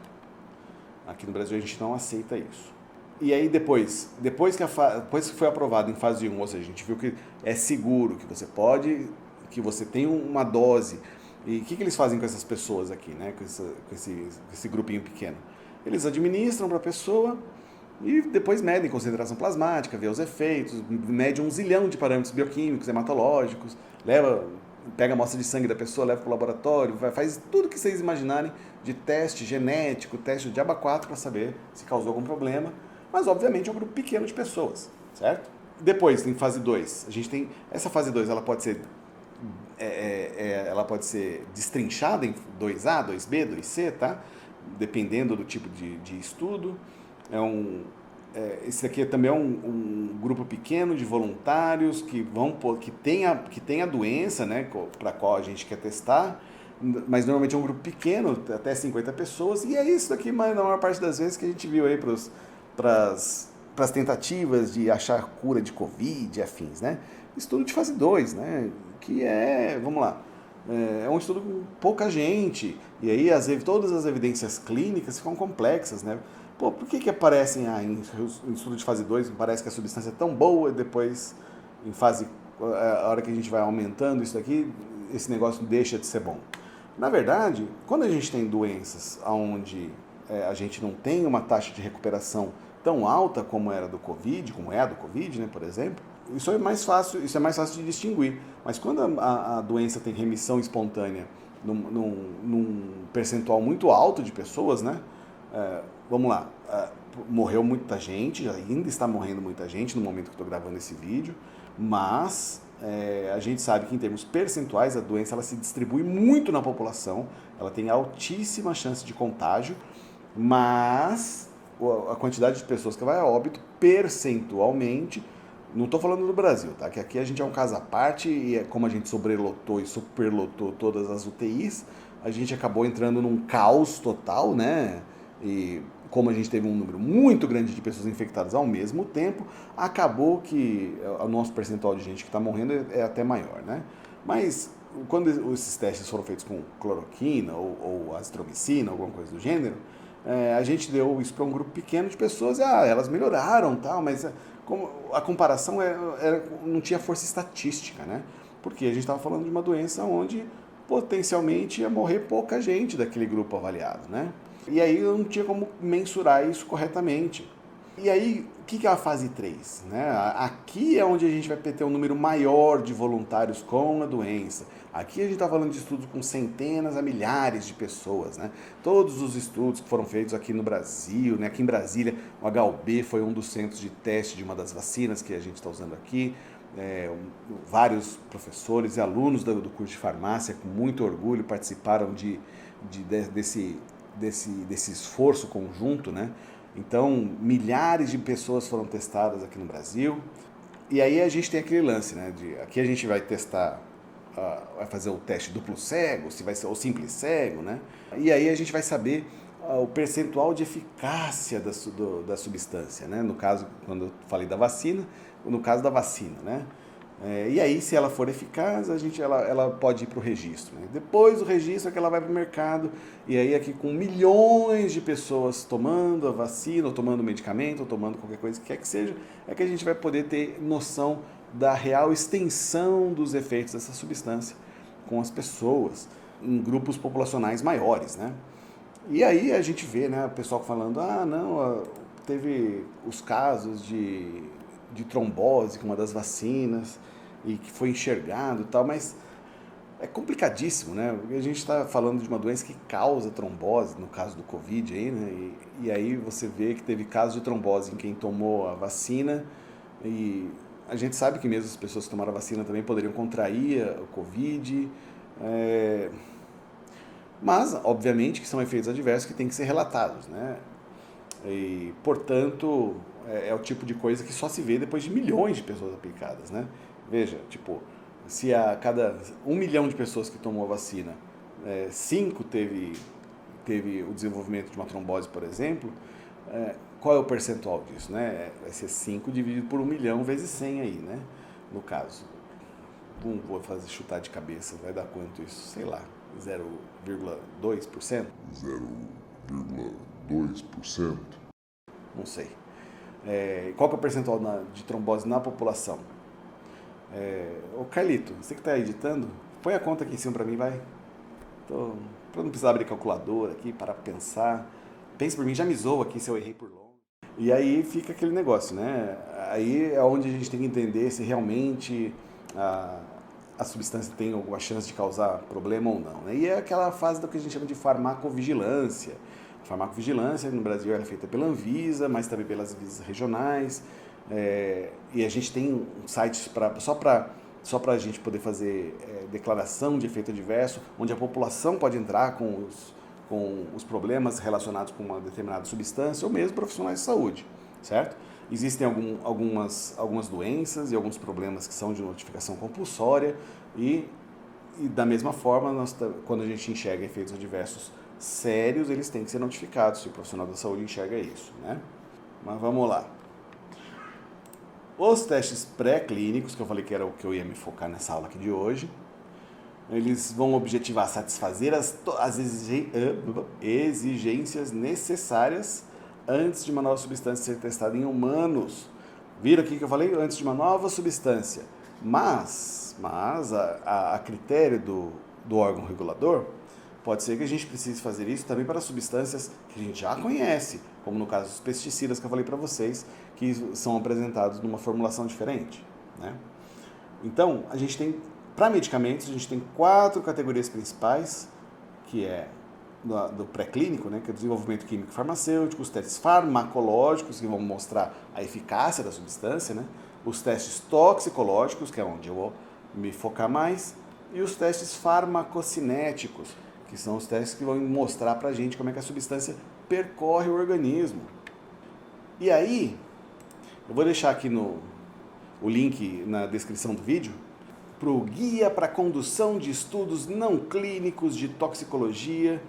Aqui no Brasil a gente não aceita isso. E aí depois que foi aprovado em fase 1, ou seja, a gente viu que é seguro, que você tem uma dose. E o que eles fazem com essas pessoas aqui, né? Com esse grupinho pequeno? Eles administram para a pessoa e depois medem concentração plasmática, vê os efeitos, mede 1 zilhão de parâmetros bioquímicos, hematológicos, pega a amostra de sangue da pessoa, leva para o laboratório, faz tudo que vocês imaginarem de teste genético, teste de ABA4 para saber se causou algum problema. Mas, obviamente, é um grupo pequeno de pessoas, certo? Depois, em fase 2, a gente tem... Essa fase 2, ela pode ser destrinchada em 2A, 2B, 2C, tá? Dependendo do tipo de estudo. Esse aqui também é um grupo pequeno de voluntários que tem a doença, né, para a qual a gente quer testar, mas normalmente é um grupo pequeno, até 50 pessoas, e é isso daqui, mas na maior parte das vezes que a gente viu aí para as tentativas de achar cura de Covid e afins, né? Estudo de fase 2, né, que vamos lá, é um estudo com pouca gente, e aí todas as evidências clínicas ficam complexas, né? Pô, por que aparecem em estudo de fase 2, parece que a substância é tão boa e depois, a hora que a gente vai aumentando isso daqui, esse negócio deixa de ser bom? Na verdade, quando a gente tem doenças onde a gente não tem uma taxa de recuperação tão alta como é a do Covid, né, por exemplo, isso é mais fácil de distinguir. Mas quando a doença tem remissão espontânea num percentual muito alto de pessoas, né? Vamos lá, morreu muita gente, ainda está morrendo muita gente no momento que estou gravando esse vídeo, mas a gente sabe que em termos percentuais a doença ela se distribui muito na população, ela tem altíssima chance de contágio, mas a quantidade de pessoas que vai a óbito percentualmente, não estou falando do Brasil, tá? Que aqui a gente é um caso à parte e como a gente sobrelotou e superlotou todas as UTIs, a gente acabou entrando num caos total, né? E como a gente teve um número muito grande de pessoas infectadas ao mesmo tempo, acabou que o nosso percentual de gente que está morrendo é até maior, né? Mas quando esses testes foram feitos com cloroquina ou azitromicina, alguma coisa do gênero, a gente deu isso para um grupo pequeno de pessoas, elas melhoraram, tal, mas como a comparação não tinha força estatística, né? Porque a gente estava falando de uma doença onde potencialmente ia morrer pouca gente daquele grupo avaliado, né? E aí eu não tinha como mensurar isso corretamente. E aí, o que é a fase 3? Né? Aqui é onde a gente vai ter um número maior de voluntários com a doença. Aqui a gente está falando de estudos com centenas a milhares de pessoas. Né? Todos os estudos que foram feitos aqui no Brasil, né? Aqui em Brasília, o HUB foi um dos centros de teste de uma das vacinas que a gente está usando aqui. Vários professores e alunos do curso de farmácia, com muito orgulho, participaram desse esforço conjunto, né? Então, milhares de pessoas foram testadas aqui no Brasil. E aí a gente tem aquele lance, né? Aqui a gente vai testar, vai fazer o teste duplo cego, se vai ser o simples cego, né? E aí a gente vai saber o percentual de eficácia da substância, né? No caso, quando eu falei da vacina, no caso da vacina, né? E aí, se ela for eficaz, ela pode ir para o registro. Né? Depois do registro é que ela vai para o mercado, e aí aqui com milhões de pessoas tomando a vacina, ou tomando medicamento, ou tomando qualquer coisa que quer que seja, é que a gente vai poder ter noção da real extensão dos efeitos dessa substância com as pessoas, em grupos populacionais maiores. Né? E aí a gente vê, né, o pessoal falando, teve os casos de trombose com uma das vacinas e que foi enxergado e tal, mas é complicadíssimo, né? Porque a gente está falando de uma doença que causa trombose, no caso do Covid aí, né? E aí você vê que teve casos de trombose em quem tomou a vacina, e a gente sabe que mesmo as pessoas que tomaram a vacina também poderiam contrair o Covid, mas obviamente que são efeitos adversos que têm que ser relatados, né? E, portanto, é o tipo de coisa que só se vê depois de milhões de pessoas aplicadas, né? Veja, tipo, se a cada 1 milhão de pessoas que tomou a vacina, 5 teve o desenvolvimento de uma trombose, por exemplo, qual é o percentual disso, né? Vai ser 5 dividido por 1 milhão vezes 100 aí, né? No caso. Vou chutar de cabeça, vai dar quanto isso? Sei lá, 0,2%? 0,2%. Não sei. Qual que é o percentual de trombose na população? Ô Carlito, você que está editando, põe a conta aqui em cima para mim, vai. Para não precisar abrir calculadora aqui, para pensar. Pense por mim, já me zoa aqui se eu errei por longe. E aí fica aquele negócio, né? Aí é onde a gente tem que entender se realmente a substância tem alguma chance de causar problema ou não. Né? E é aquela fase do que a gente chama de farmacovigilância. A farmacovigilância no Brasil é feita pela Anvisa, mas também pelas Anvisas regionais. E a gente tem sites só para a gente poder fazer declaração de efeito adverso, onde a população pode entrar com os problemas relacionados com uma determinada substância, ou mesmo profissionais de saúde, certo? Existem algumas doenças e alguns problemas que são de notificação compulsória e da mesma forma, quando a gente enxerga efeitos adversos sérios, eles têm que ser notificados, se o profissional da saúde enxerga isso, né? Mas vamos lá. Os testes pré-clínicos, que eu falei que era o que eu ia me focar nessa aula aqui de hoje, eles vão objetivar satisfazer as exigências necessárias antes de uma nova substância ser testada em humanos. Viram aqui que eu falei? Antes de uma nova substância. Mas a critério do órgão regulador, pode ser que a gente precise fazer isso também para substâncias que a gente já conhece, como no caso dos pesticidas que eu falei para vocês, que são apresentados numa formulação diferente. Né? Então, a gente tem, para medicamentos, a gente tem 4 categorias principais, que é do pré-clínico, né, que é o desenvolvimento químico e farmacêutico, os testes farmacológicos, que vão mostrar a eficácia da substância, né, os testes toxicológicos, que é onde eu vou me focar mais, e os testes farmacocinéticos, que são os testes que vão mostrar pra gente como é que a substância percorre o organismo. E aí, eu vou deixar aqui o link na descrição do vídeo, para o Guia para a Condução de Estudos Não Clínicos de Toxicologia.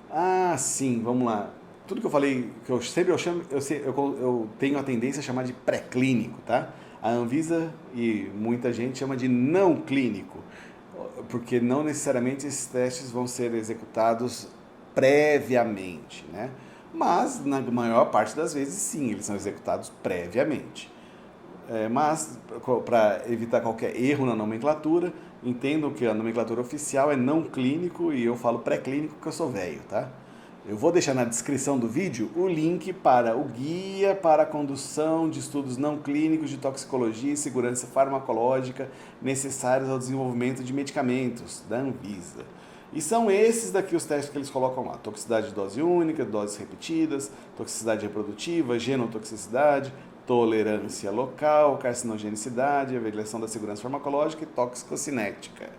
Ah, sim, vamos lá. Tudo que eu falei, que eu tenho a tendência a chamar de pré-clínico, tá? A Anvisa e muita gente chama de não clínico, porque não necessariamente esses testes vão ser executados previamente, né? Mas, na maior parte das vezes, sim, eles são executados previamente. Mas, para evitar qualquer erro na nomenclatura, entendam que a nomenclatura oficial é não clínico e eu falo pré-clínico porque eu sou velho, tá? Eu vou deixar na descrição do vídeo o link para o Guia para a Condução de Estudos Não Clínicos de Toxicologia e Segurança Farmacológica necessários ao desenvolvimento de medicamentos, da Anvisa. E são esses daqui os testes que eles colocam lá: toxicidade de dose única, doses repetidas, toxicidade reprodutiva, genotoxicidade, tolerância local, carcinogenicidade, avaliação da segurança farmacológica e toxicocinética.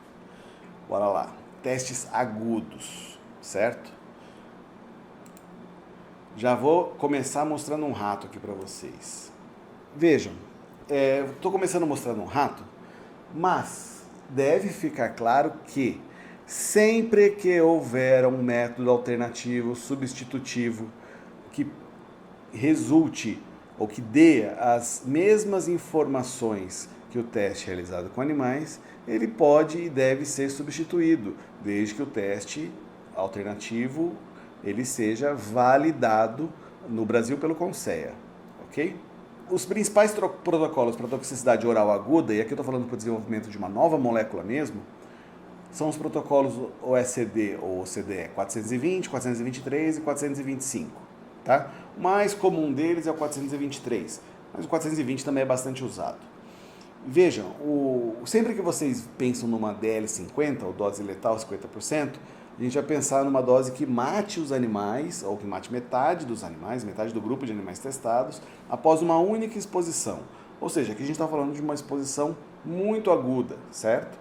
Bora lá. Testes agudos, certo? Já vou começar mostrando um rato aqui para vocês. Vejam, estou começando mostrando um rato, mas deve ficar claro que sempre que houver um método alternativo, substitutivo, que resulte ou que dê as mesmas informações que o teste realizado com animais, ele pode e deve ser substituído, desde que o teste alternativo ele seja validado no Brasil pelo CONSEA, ok? Os principais protocolos para toxicidade oral aguda, e aqui eu estou falando para o desenvolvimento de uma nova molécula mesmo, são os protocolos OECD ou OCDE 420, 423 e 425, tá? O mais comum deles é o 423, mas o 420 também é bastante usado. Vejam, sempre que vocês pensam numa DL50, ou dose letal 50%, a gente vai pensar numa dose que mate os animais, ou que mate metade dos animais, metade do grupo de animais testados, após uma única exposição. Ou seja, aqui a gente está falando de uma exposição muito aguda, certo?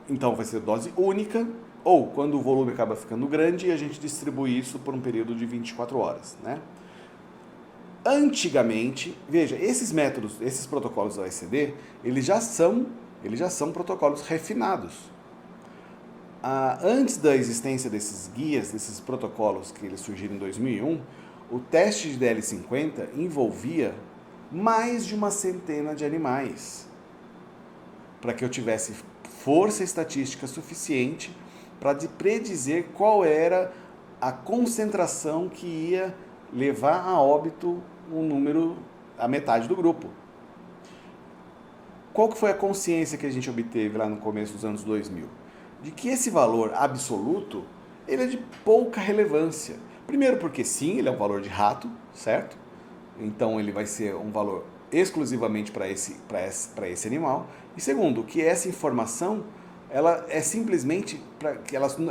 Então vai ser dose única, ou quando o volume acaba ficando grande, a gente distribui isso por um período de 24 horas, né? Antigamente, veja, esses métodos, esses protocolos da OECD, eles já são protocolos refinados. Antes da existência desses guias, desses protocolos que eles surgiram em 2001, o teste de DL50 envolvia mais de uma centena de animais, para que eu tivesse força estatística suficiente para predizer qual era a concentração que ia levar a óbito a metade do grupo. Qual que foi a consciência que a gente obteve lá no começo dos anos 2000? De que esse valor absoluto, ele é de pouca relevância. Primeiro porque sim, ele é um valor de rato, certo? Então ele vai ser um valor exclusivamente para esse animal. E segundo, que essa informação, ela é simplesmente,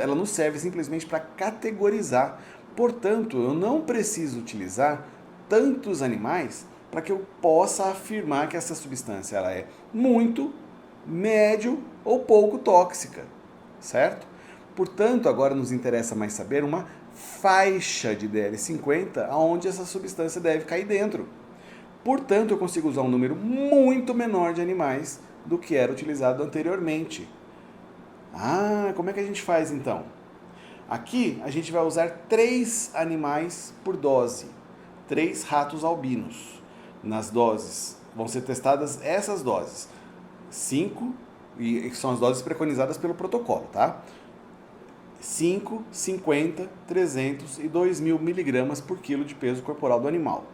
ela nos serve simplesmente para categorizar. Portanto, eu não preciso utilizar tantos animais para que eu possa afirmar que essa substância ela é muito, médio ou pouco tóxica, certo? Portanto, agora nos interessa mais saber uma faixa de DL50 aonde essa substância deve cair dentro. Portanto, eu consigo usar um número muito menor de animais do que era utilizado anteriormente. Como é que a gente faz então? Aqui a gente vai usar 3 animais por dose, 3 ratos albinos. Nas doses, vão ser testadas essas doses, 5, e são as doses preconizadas pelo protocolo, tá? 5, 50, 300 e 2.000 miligramas por quilo de peso corporal do animal,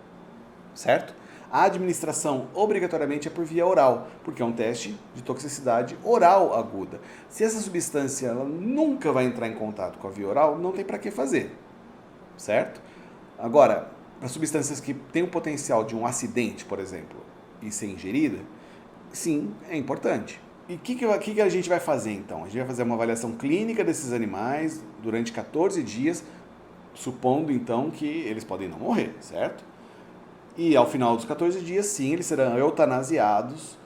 certo? A administração obrigatoriamente é por via oral, porque é um teste de toxicidade oral aguda. Se essa substância ela nunca vai entrar em contato com a via oral, não tem para que fazer, certo? Agora, para substâncias que têm o potencial de um acidente, por exemplo, e ser ingerida, sim, é importante. E o que a gente vai fazer então? A gente vai fazer uma avaliação clínica desses animais durante 14 dias, supondo então que eles podem não morrer, certo? E ao final dos 14 dias, sim, eles serão eutanasiados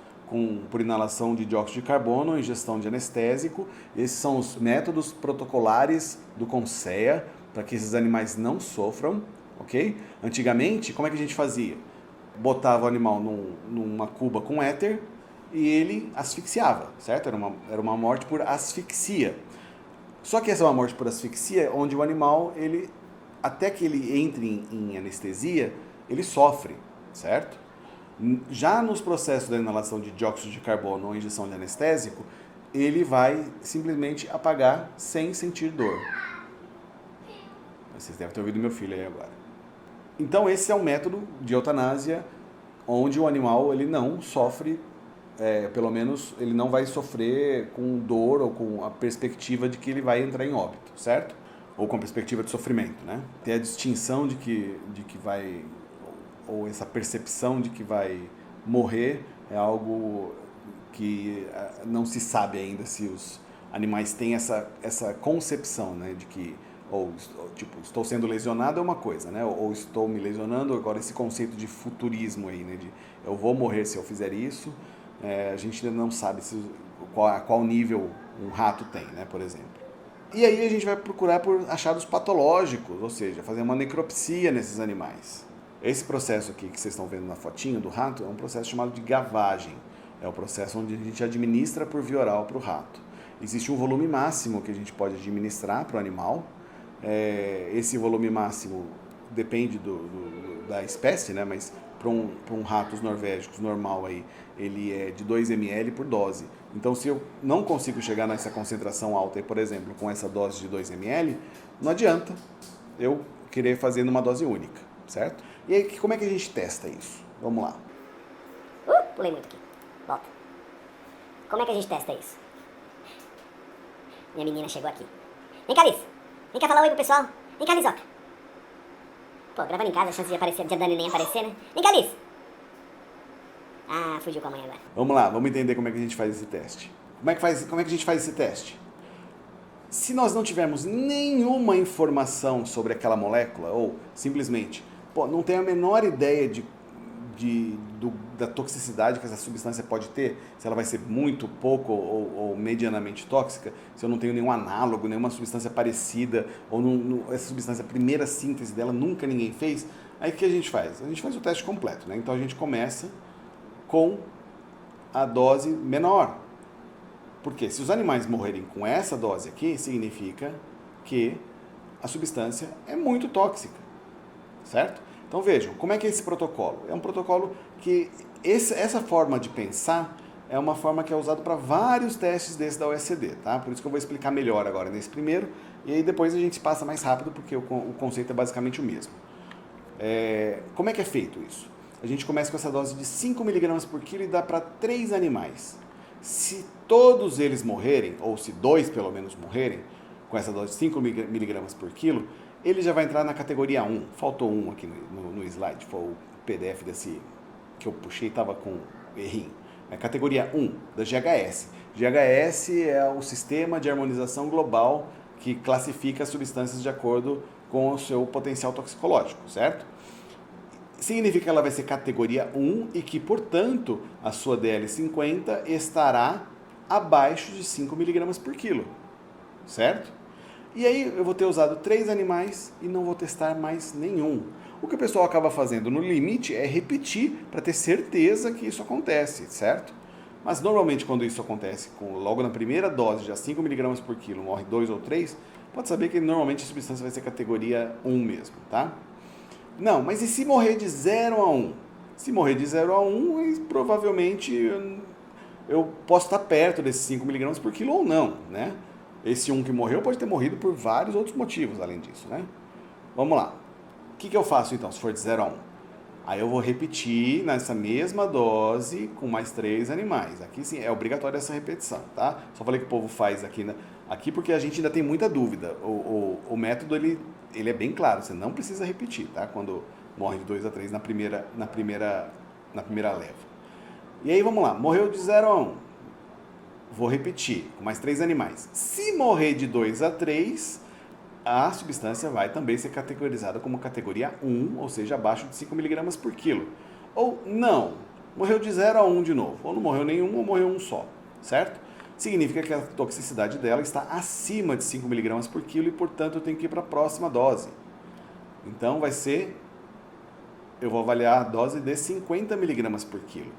por inalação de dióxido de carbono ou ingestão de anestésico. Esses são os métodos protocolares do CONSEA para que esses animais não sofram, ok? Antigamente, como é que a gente fazia? Botava o animal numa cuba com éter e ele asfixiava, certo? Era uma morte por asfixia. Só que essa é uma morte por asfixia onde o animal, até que ele entre em anestesia, ele sofre, certo? Já nos processos da inalação de dióxido de carbono ou injeção de anestésico, ele vai simplesmente apagar sem sentir dor. Vocês devem ter ouvido meu filho aí agora. Então esse é um método de eutanásia onde o animal ele não sofre, pelo menos ele não vai sofrer com dor ou com a perspectiva de que ele vai entrar em óbito, certo? ou com perspectiva de sofrimento, né? Tem a distinção de que vai, ou essa percepção de que vai morrer é algo que não se sabe ainda se os animais têm essa concepção, né, de que tipo, estou sendo lesionado é uma coisa, né, ou estou me lesionando, agora esse conceito de futurismo aí, né, de eu vou morrer se eu fizer isso, a gente ainda não sabe qual nível um rato tem, né, por exemplo. E aí a gente vai procurar por achados patológicos, ou seja, fazer uma necropsia nesses animais. Esse processo aqui que vocês estão vendo na fotinho do rato é um processo chamado de gavagem. É o processo onde a gente administra por via oral para o rato. Existe um volume máximo que a gente pode administrar para o animal. Esse volume máximo depende da espécie, né? Mas para um ratos norvégicos normal aí, ele é de 2 ml por dose. Então, se eu não consigo chegar nessa concentração alta, por exemplo, com essa dose de 2 ml, não adianta eu querer fazer numa dose única, certo? E aí, como é que a gente testa isso? Vamos lá. Pulei muito aqui. Volta. Como é que a gente testa isso? Minha menina chegou aqui. Vem cá, Liz. Vem cá falar oi pro pessoal. Vem cá, Lizoca. Pô, gravando em casa, a chance de aparecer, de a Dani nem aparecer, né? Vem cá, Liz. Ah, fugiu com a mãe agora. Vamos lá, vamos entender como é que a gente faz esse teste. Como é que a gente faz esse teste? Se nós não tivermos nenhuma informação sobre aquela molécula, ou simplesmente, não tenho a menor ideia da toxicidade que essa substância pode ter, se ela vai ser muito, pouco ou medianamente tóxica, se eu não tenho nenhum análogo, nenhuma substância parecida, ou essa substância, a primeira síntese dela, nunca ninguém fez, aí o que a gente faz? A gente faz o teste completo, né? Então a gente começa com a dose menor. Porque se os animais morrerem com essa dose aqui, significa que a substância é muito tóxica, certo? Então vejam, como é que é esse protocolo? É um protocolo que, essa forma de pensar é uma forma que é usada para vários testes desses da OSD, tá? Por isso que eu vou explicar melhor agora nesse primeiro, e aí depois a gente passa mais rápido, porque o conceito é basicamente o mesmo. Como é que é feito isso? A gente começa com essa dose de 5 mg por quilo e dá para 3 animais. Se todos eles morrerem, ou se 2 pelo menos morrerem, com essa dose de 5 mg por quilo, ele já vai entrar na categoria 1. Faltou 1 aqui no slide, foi o PDF que eu puxei, estava com errinho. É a categoria 1 da GHS. GHS é o Sistema de Harmonização Global que classifica as substâncias de acordo com o seu potencial toxicológico, certo? Significa que ela vai ser categoria 1 e que, portanto, a sua DL50 estará abaixo de 5 mg por quilo, certo? E aí eu vou ter usado 3 animais e não vou testar mais nenhum. O que o pessoal acaba fazendo no limite é repetir para ter certeza que isso acontece, certo? Mas normalmente quando isso acontece, logo na primeira dose, já 5 mg por quilo, morre 2 ou 3, pode saber que normalmente a substância vai ser categoria 1 mesmo, tá? Não, mas e se morrer de 0 a 1? Se morrer de 0 a 1, provavelmente eu posso estar perto desses 5 mg por quilo ou não, né? Esse 1 que morreu pode ter morrido por vários outros motivos além disso, né? Vamos lá. O que eu faço então, se for de 0 a 1? Aí eu vou repetir nessa mesma dose com mais 3 animais. Aqui sim, é obrigatória essa repetição, tá? Só falei que o povo faz aqui, né? Aqui porque a gente ainda tem muita dúvida. O método, ele é bem claro, você não precisa repetir, tá? Quando morre de 2 a 3 na primeira leva. E aí vamos lá, morreu de 0 a 1. Vou repetir, com mais 3 animais. Se morrer de 2 a 3, a substância vai também ser categorizada como categoria 1, ou seja, abaixo de 5 mg por quilo. Ou não, morreu de 0 a 1 de novo. Ou não morreu nenhum, ou morreu um só, certo? Significa que a toxicidade dela está acima de 5 mg por quilo e, portanto, eu tenho que ir para a próxima dose. Então, eu vou avaliar a dose de 50 mg por quilo.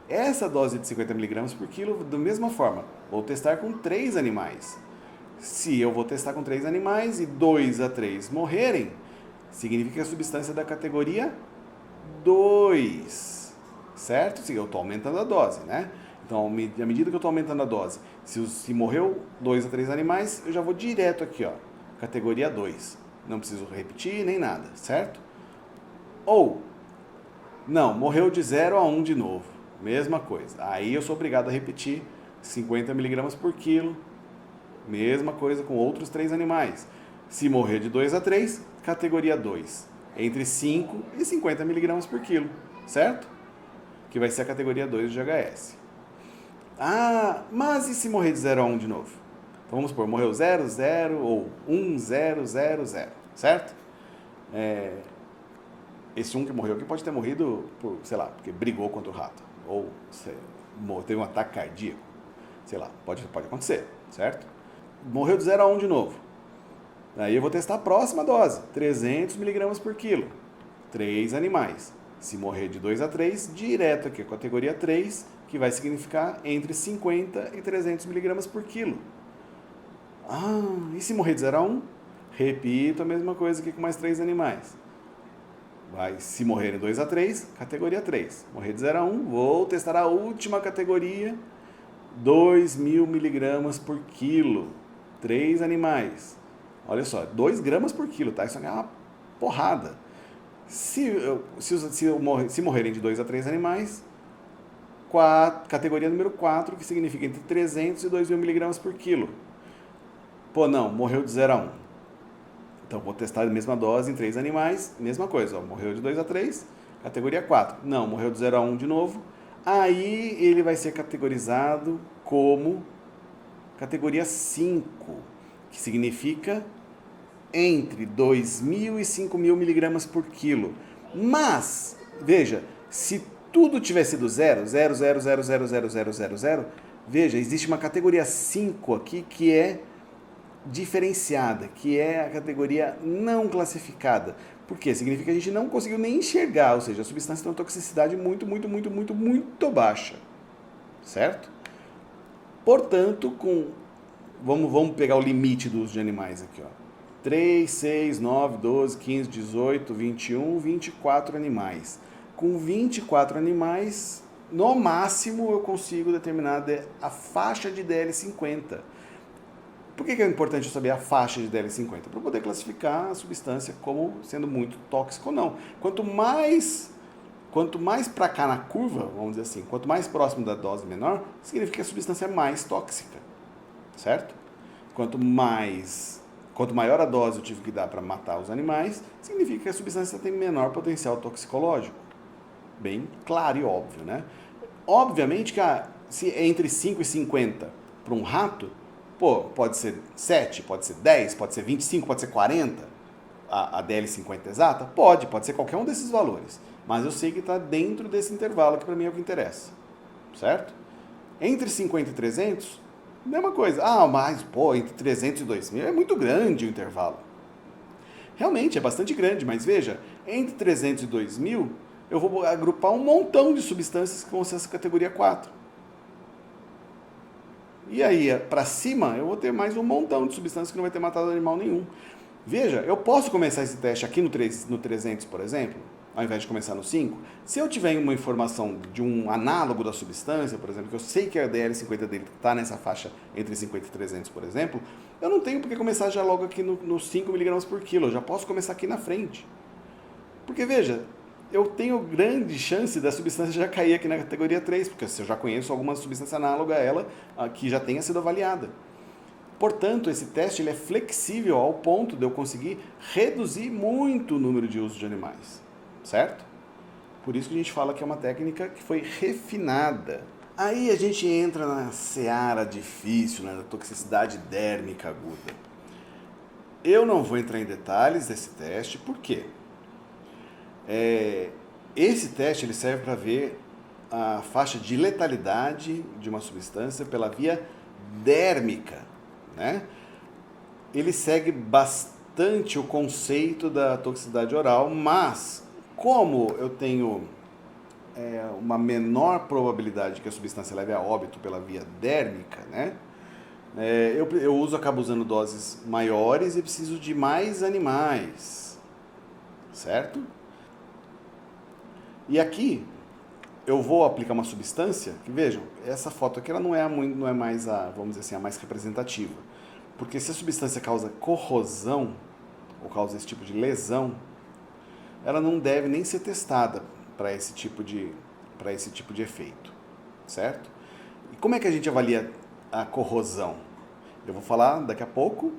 Essa dose de 50 mg por quilo, da mesma forma, vou testar com 3 animais. Se eu vou testar com 3 animais e 2 a 3 morrerem, significa que a substância é da categoria 2, certo? Eu estou aumentando a dose, né? Então, à medida que eu estou aumentando a dose, se morreu 2 a 3 animais, eu já vou direto aqui, ó, categoria 2. Não preciso repetir nem nada, certo? Ou, não, morreu de 0 a 1 de novo. Mesma coisa. Aí eu sou obrigado a repetir 50 mg por quilo. Mesma coisa com outros 3 animais. Se morrer de 2 a 3, categoria 2, entre 5 e 50 miligramas por quilo, certo? Que vai ser a categoria 2 de GHS. Ah, mas e se morrer de 0 a 1 de novo? Então vamos supor, morreu 0, 0 ou 1, 0, 0, 0, certo? Esse 1 que morreu aqui pode ter morrido por, sei lá, porque brigou contra o rato, ou teve um ataque cardíaco, sei lá, pode acontecer, certo? Morreu de 0 a 1 de novo. Aí eu vou testar a próxima dose, 300 miligramas por quilo, 3 animais. Se morrer de 2 a 3, direto aqui, a categoria 3, que vai significar entre 50 e 300 miligramas por quilo. Ah, e se morrer de 0 a 1? Repito a mesma coisa aqui com mais 3 animais. Se morrer de 2 a 3, categoria 3. Morrer de 0 a 1, vou testar a última categoria, 2.000 miligramas por quilo, 3 animais. Olha só, 2 gramas por quilo, tá? Isso é uma porrada. Se morrerem de 2 a 3 animais, categoria número 4, que significa entre 300 e 2.000 miligramas por quilo. Pô, não, morreu de 0 a 1. Então, vou testar a mesma dose em 3 animais, mesma coisa, ó, morreu de 2 a 3, categoria 4. Não, morreu de 0 a 1 de novo. Aí, ele vai ser categorizado como categoria 5, que significa entre 2.000 e 5.000 miligramas por quilo. Mas, veja, se tudo tivesse sido 0, 0, 0, 0, 0, 0, 0, 0, 0, veja, existe uma categoria 5 aqui que é diferenciada, que é a categoria não classificada. Por quê? Significa que a gente não conseguiu nem enxergar, ou seja, a substância tem uma toxicidade muito baixa, certo? Portanto, vamos pegar o limite do uso de animais aqui, ó. 3, 6, 9, 12, 15, 18, 21, 24 animais. Com 24 animais, no máximo eu consigo determinar a faixa de DL50. Por que é importante eu saber a faixa de DL50? Para poder classificar a substância como sendo muito tóxica ou não. Quanto mais para cá na curva, vamos dizer assim, quanto mais próximo da dose menor, significa que a substância é mais tóxica, certo? Quanto maior a dose eu tive que dar para matar os animais, significa que a substância tem menor potencial toxicológico. Bem claro e óbvio, né? Obviamente que se é entre 5 e 50 para um rato, pode ser 7, pode ser 10, pode ser 25, pode ser 40, a DL50 exata? Pode ser qualquer um desses valores. Mas eu sei que está dentro desse intervalo, que para mim é o que interessa, certo? Entre 50 e 300, mesma coisa. Mas, entre 300 e 2.000 é muito grande o intervalo. Realmente, é bastante grande, mas veja, entre 300 e 2.000, eu vou agrupar um montão de substâncias que vão ser essa categoria 4. E aí, para cima, eu vou ter mais um montão de substâncias que não vai ter matado animal nenhum. Veja, eu posso começar esse teste aqui no 300, por exemplo, ao invés de começar no 5. Se eu tiver uma informação de um análogo da substância, por exemplo, que eu sei que a DL50 dele está nessa faixa entre 50 e 300, por exemplo, eu não tenho por que começar já logo aqui no 5 mg por quilo. Eu já posso começar aqui na frente. Porque, veja, eu tenho grande chance da substância já cair aqui na categoria 3, porque eu já conheço alguma substância análoga a ela que já tenha sido avaliada. Portanto, esse teste ele é flexível ao ponto de eu conseguir reduzir muito o número de uso de animais, certo? Por isso que a gente fala que é uma técnica que foi refinada. Aí a gente entra na seara difícil, né, da toxicidade dérmica aguda. Eu não vou entrar em detalhes desse teste, por quê? Esse teste ele serve para ver a faixa de letalidade de uma substância pela via dérmica, né? Ele segue bastante o conceito da toxicidade oral, mas como eu tenho uma menor probabilidade que a substância leve a óbito pela via dérmica, né? Acabo usando doses maiores e preciso de mais animais, certo? E aqui eu vou aplicar uma substância que, vejam, essa foto aqui ela não é mais vamos dizer assim, a mais representativa. Porque se a substância causa corrosão, ou causa esse tipo de lesão, ela não deve nem ser testada para esse tipo de efeito, certo? E como é que a gente avalia a corrosão? Eu vou falar daqui a pouco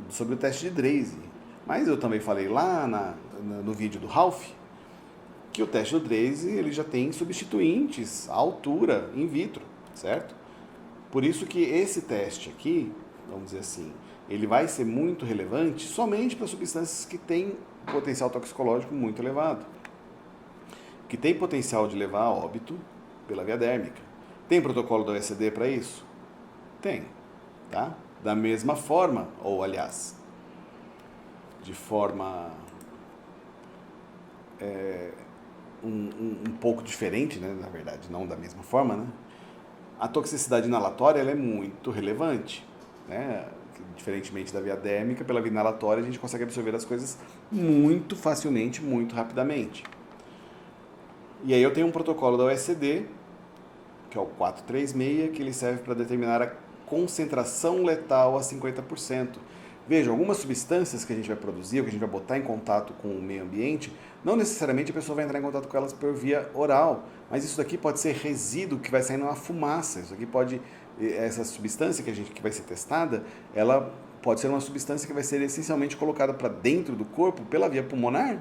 sobre o teste de Draze. Mas eu também falei lá no vídeo do Ralph que o teste do Draze ele já tem substituintes à altura in vitro, certo? Por isso que esse teste aqui, vamos dizer assim, ele vai ser muito relevante somente para substâncias que têm potencial toxicológico muito elevado, que tem potencial de levar a óbito pela via dérmica. Tem protocolo da OECD para isso? Tem, tá? Da mesma forma, ou aliás, de forma um pouco diferente, né, na verdade, não da mesma forma, né? A toxicidade inalatória ela é muito relevante, né? Diferentemente da via dérmica, pela via inalatória a gente consegue absorver as coisas muito facilmente, muito rapidamente. E aí eu tenho um protocolo da OECD, que é o 436, que ele serve para determinar a concentração letal a 50%. Veja, algumas substâncias que a gente vai produzir, ou que a gente vai botar em contato com o meio ambiente, não necessariamente a pessoa vai entrar em contato com elas por via oral, mas isso daqui pode ser resíduo que vai sair numa fumaça. Isso aqui pode, essa substância que vai ser testada, ela pode ser uma substância que vai ser essencialmente colocada para dentro do corpo pela via pulmonar,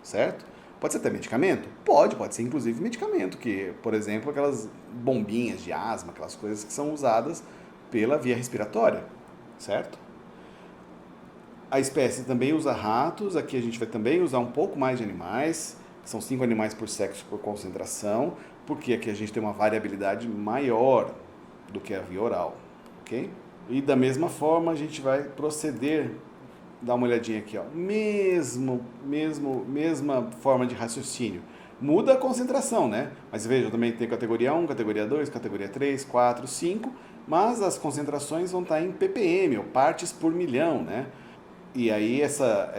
certo? Pode ser até medicamento? Pode ser inclusive medicamento, que, por exemplo, aquelas bombinhas de asma, aquelas coisas que são usadas pela via respiratória, certo? A espécie também usa ratos, aqui a gente vai também usar um pouco mais de animais, são 5 animais por sexo por concentração, porque aqui a gente tem uma variabilidade maior do que a via oral, ok? E da mesma forma a gente vai proceder, dá uma olhadinha aqui, ó, mesma forma de raciocínio. Muda a concentração, né? Mas veja, eu também tenho categoria 1, categoria 2, categoria 3, 4, 5, mas as concentrações vão estar em ppm, ou partes por milhão, né? E aí essa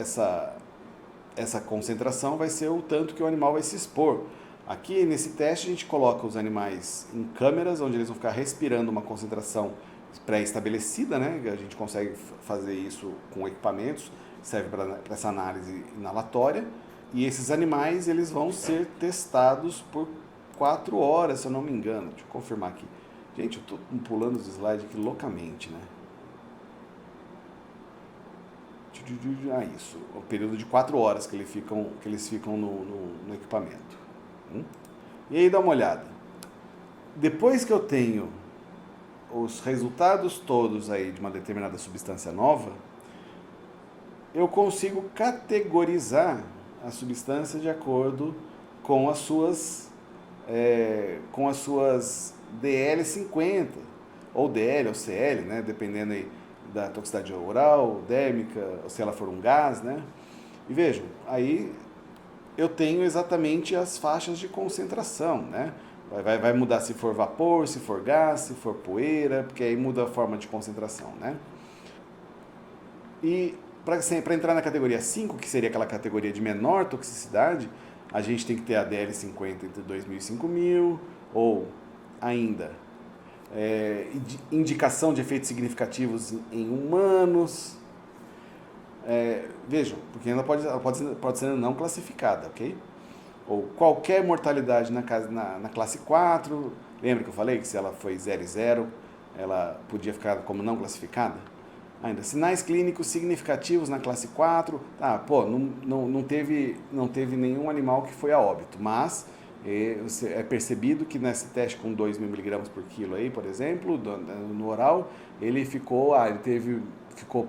concentração vai ser o tanto que o animal vai se expor. Aqui nesse teste a gente coloca os animais em câmeras, onde eles vão ficar respirando uma concentração pré-estabelecida, né? A gente consegue fazer isso com equipamentos, serve para essa análise inalatória. E esses animais eles vão ser testados por 4 horas, se eu não me engano. Deixa eu confirmar aqui. Gente, eu estou pulando os slides aqui loucamente, né? Isso, o período de 4 horas que eles ficam no equipamento. E aí dá uma olhada. Depois que eu tenho os resultados todos aí de uma determinada substância nova, eu consigo categorizar a substância de acordo com as suas DL50 ou DL ou CL, né, dependendo aí da toxicidade oral, dérmica, ou se ela for um gás, né? E vejam, aí eu tenho exatamente as faixas de concentração, né? Vai mudar se for vapor, se for gás, se for poeira, porque aí muda a forma de concentração, né? E para entrar na categoria 5, que seria aquela categoria de menor toxicidade, a gente tem que ter a DL50 entre 2.000 e 5.000, ou ainda indicação de efeitos significativos em humanos. Vejam, porque ainda pode ser não classificada, ok? Ou qualquer mortalidade na classe 4. Lembra que eu falei que se ela foi 0 e 0, ela podia ficar como não classificada? Ainda, sinais clínicos significativos na classe 4. Não teve nenhum animal que foi a óbito, mas é percebido que nesse teste com 2.000 mg por quilo aí, por exemplo, no oral, ele ficou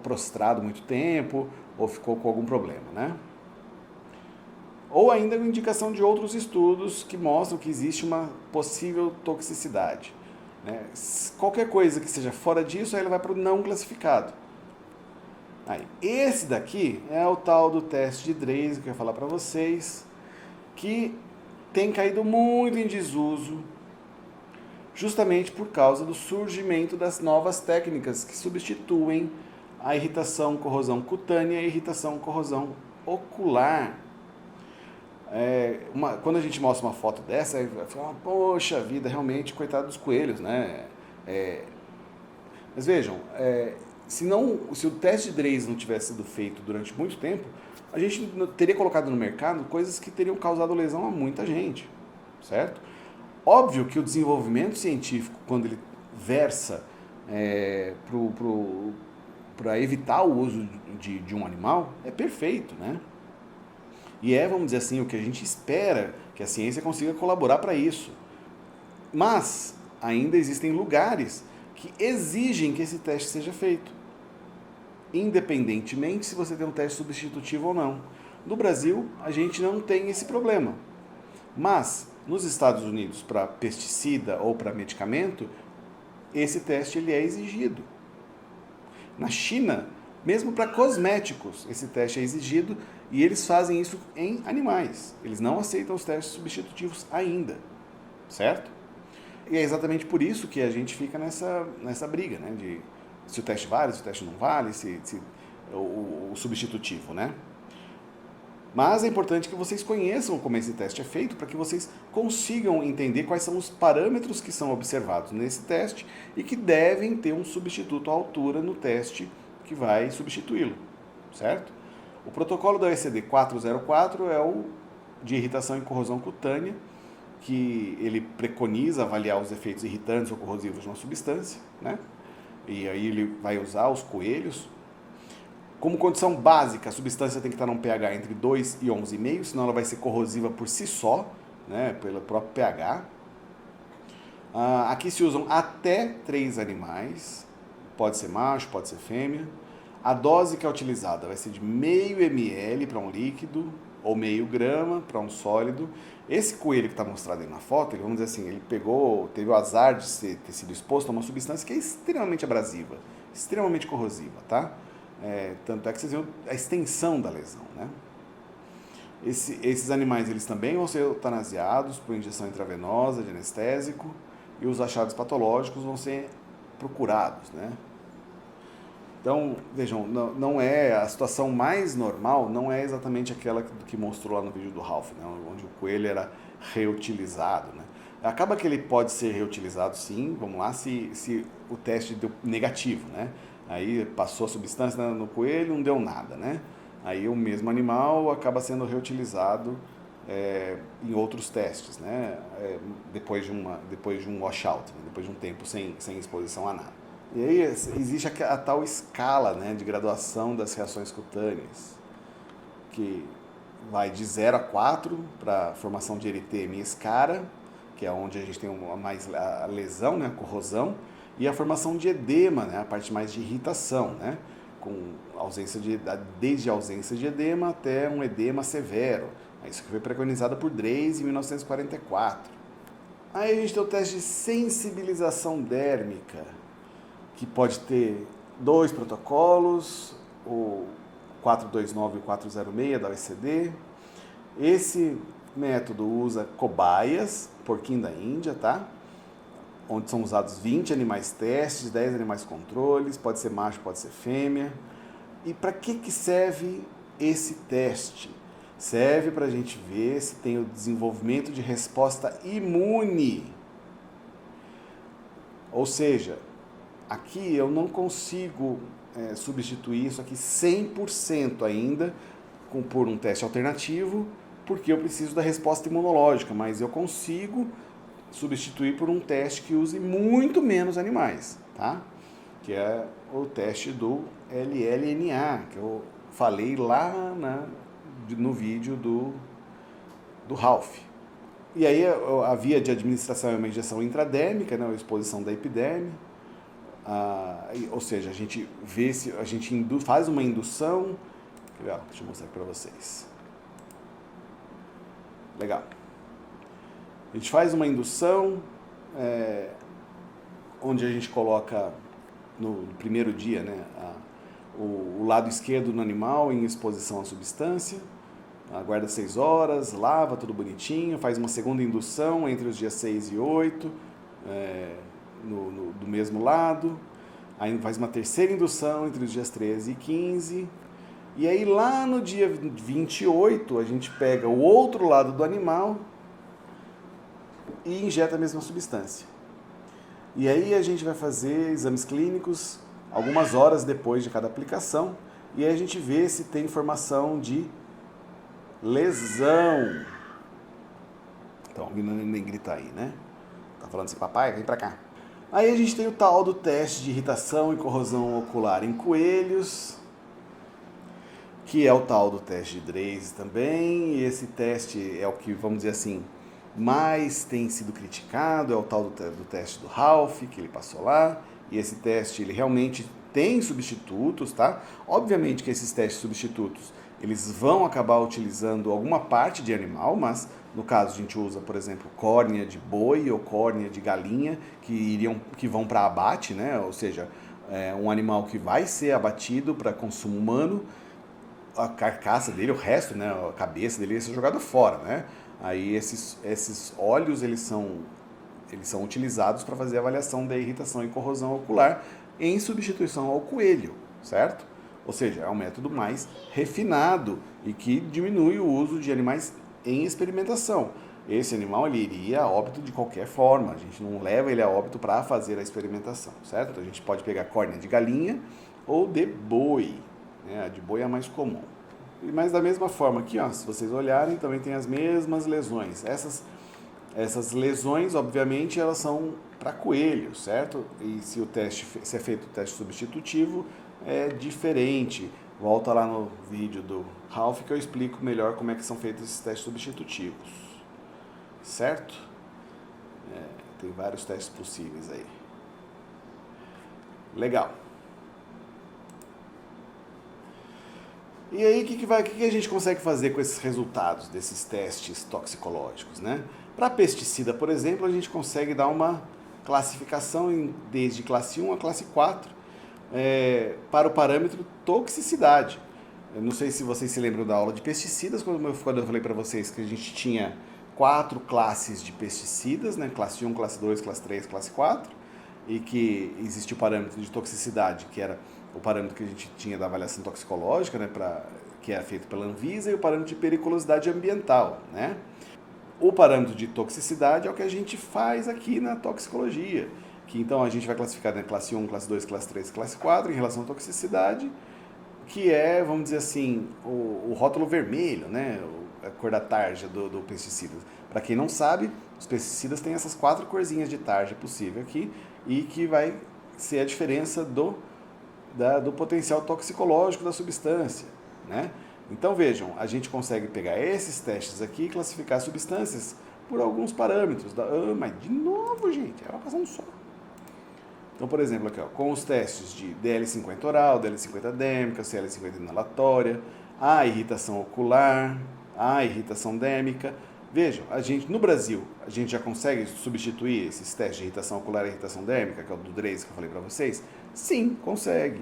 prostrado muito tempo, ou ficou com algum problema, né? Ou ainda indicação de outros estudos que mostram que existe uma possível toxicidade, né? Qualquer coisa que seja fora disso, aí ele vai para o não classificado. Aí, esse daqui é o tal do teste de Draze, que eu ia falar para vocês, que tem caído muito em desuso, justamente por causa do surgimento das novas técnicas que substituem a irritação, corrosão cutânea e irritação, corrosão ocular. Quando a gente mostra uma foto dessa, aí vai falar, poxa vida, realmente, coitado dos coelhos, né? Mas vejam, se o teste de Draze não tivesse sido feito durante muito tempo, a gente teria colocado no mercado coisas que teriam causado lesão a muita gente, certo? Óbvio que o desenvolvimento científico, quando ele versa para evitar o uso de um animal, é perfeito, né? E vamos dizer assim, o que a gente espera que a ciência consiga colaborar para isso. Mas ainda existem lugares que exigem que esse teste seja feito, independentemente se você tem um teste substitutivo ou não. No Brasil, a gente não tem esse problema. Mas, nos Estados Unidos, para pesticida ou para medicamento, esse teste ele é exigido. Na China, mesmo para cosméticos, esse teste é exigido e eles fazem isso em animais. Eles não aceitam os testes substitutivos ainda, certo? E é exatamente por isso que a gente fica nessa briga, né? De se o teste vale, se o teste não vale, se o substitutivo, né? Mas é importante que vocês conheçam como esse teste é feito para que vocês consigam entender quais são os parâmetros que são observados nesse teste e que devem ter um substituto à altura no teste que vai substituí-lo, certo? O protocolo da OECD 404 é o de irritação e corrosão cutânea, que ele preconiza avaliar os efeitos irritantes ou corrosivos de uma substância, né? E aí ele vai usar os coelhos. Como condição básica, a substância tem que estar num pH entre 2 e 11,5, senão ela vai ser corrosiva por si só, né, pelo próprio pH. Aqui se usam até 3 animais, pode ser macho, pode ser fêmea. A dose que é utilizada vai ser de meio ml para um líquido, ou meio grama para um sólido. Esse coelho que está mostrado aí na foto, vamos dizer assim, ele teve o azar de ter sido exposto a uma substância que é extremamente abrasiva, extremamente corrosiva, tá? Tanto é que vocês viram a extensão da lesão, né? Esses animais eles também vão ser eutanasiados por injeção intravenosa de anestésico e os achados patológicos vão ser procurados, né? Então, vejam, não é a situação mais normal, não é exatamente aquela que mostrou lá no vídeo do Ralph, né? Onde o coelho era reutilizado, né? Acaba que ele pode ser reutilizado sim, vamos lá, se o teste deu negativo, né? Aí passou a substância no coelho, não deu nada, né? Aí o mesmo animal acaba sendo reutilizado em outros testes, né? Depois de um washout, né? Depois de um tempo sem exposição a nada. E aí existe a tal escala, né, de graduação das reações cutâneas, que vai de 0 a 4 para a formação de eritema e escara, que é onde a gente tem a lesão, né, a corrosão, e a formação de edema, né, a parte mais de irritação, né, com desde a ausência de edema até um edema severo. Isso que foi preconizado por Drace em 1944. Aí a gente tem o teste de sensibilização dérmica, que pode ter 2 protocolos, o 429 e o 406 da OECD. Esse método usa cobaias, porquinho da Índia, tá? Onde são usados 20 animais testes, 10 animais controles, pode ser macho, pode ser fêmea. E para que serve esse teste? Serve para a gente ver se tem o desenvolvimento de resposta imune. Ou seja, aqui eu não consigo substituir isso aqui 100% ainda por um teste alternativo, porque eu preciso da resposta imunológica, mas eu consigo substituir por um teste que use muito menos animais, tá? Que é o teste do LLNA, que eu falei lá no vídeo do Ralph. E aí a via de administração é uma injeção intradérmica, né, a exposição da epiderme. Ou seja, a gente vê se a gente faz uma indução. Legal, deixa eu mostrar aqui para vocês. Legal. A gente faz uma indução onde a gente coloca no primeiro dia, né, o lado esquerdo no animal em exposição à substância, aguarda 6 horas, lava tudo bonitinho, faz uma segunda indução entre os dias 6 e 8, do mesmo lado, aí faz uma terceira indução entre os dias 13 e 15, e aí lá no dia 28 a gente pega o outro lado do animal e injeta a mesma substância. E aí a gente vai fazer exames clínicos algumas horas depois de cada aplicação, e aí a gente vê se tem formação de lesão. Então, alguém nem grita aí, né? Tá falando assim, papai, vem pra cá. Aí a gente tem o tal do teste de irritação e corrosão ocular em coelhos, que é o tal do teste de Drace também, e esse teste é o que, vamos dizer assim, mais tem sido criticado, é o tal do teste do Ralph, que ele passou lá, e esse teste ele realmente tem substitutos, tá? Obviamente que esses testes substitutos, eles vão acabar utilizando alguma parte de animal, mas no caso a gente usa, por exemplo, córnea de boi ou córnea de galinha, que vão para abate, né? Ou seja, é um animal que vai ser abatido para consumo humano, a carcaça dele, o resto, né, a cabeça dele ia ser jogado fora, né? Aí esses óleos eles são utilizados para fazer a avaliação da irritação e corrosão ocular em substituição ao coelho, certo? Ou seja, é um método mais refinado e que diminui o uso de animais em experimentação. Esse animal ele iria a óbito de qualquer forma, a gente não leva ele a óbito para fazer a experimentação, certo? A gente pode pegar córnea de galinha ou de boi, né? A de boi é a mais comum. Mas da mesma forma aqui, ó, se vocês olharem, também tem as mesmas lesões. Essas lesões, obviamente, elas são para coelho, certo? E se é feito o teste substitutivo, é diferente. Volta lá no vídeo do Ralph que eu explico melhor como é que são feitos esses testes substitutivos, certo? Tem vários testes possíveis aí. Legal. E aí, o que a gente consegue fazer com esses resultados desses testes toxicológicos, né? Para pesticida, por exemplo, a gente consegue dar uma classificação desde classe 1 a classe 4 para o parâmetro toxicidade. Eu não sei se vocês se lembram da aula de pesticidas, quando eu falei para vocês que a gente tinha 4 classes de pesticidas, né? Classe 1, classe 2, classe 3, classe 4, e que existe o parâmetro de toxicidade, que era o parâmetro que a gente tinha da avaliação toxicológica, né, que é feito pela Anvisa, e o parâmetro de periculosidade ambiental, né? O parâmetro de toxicidade é o que a gente faz aqui na toxicologia, que então a gente vai classificar em classe 1, classe 2, classe 3, classe 4 em relação à toxicidade, que é, vamos dizer assim, o rótulo vermelho, né, a cor da tarja do pesticida. Para quem não sabe, os pesticidas têm essas 4 corzinhas de tarja possível aqui, e que vai ser a diferença do potencial toxicológico da substância, né? Então vejam, a gente consegue pegar esses testes aqui e classificar substâncias por alguns parâmetros. Mas de novo, gente, vai passar um só. Então, por exemplo, aqui, ó, com os testes de DL50 oral, DL50 dêmica, CL50 inalatória, a irritação ocular, a irritação dêmica. Vejam, no Brasil, a gente já consegue substituir esses testes de irritação ocular e irritação dêmica, que é o do Drace que eu falei para vocês? Sim, consegue.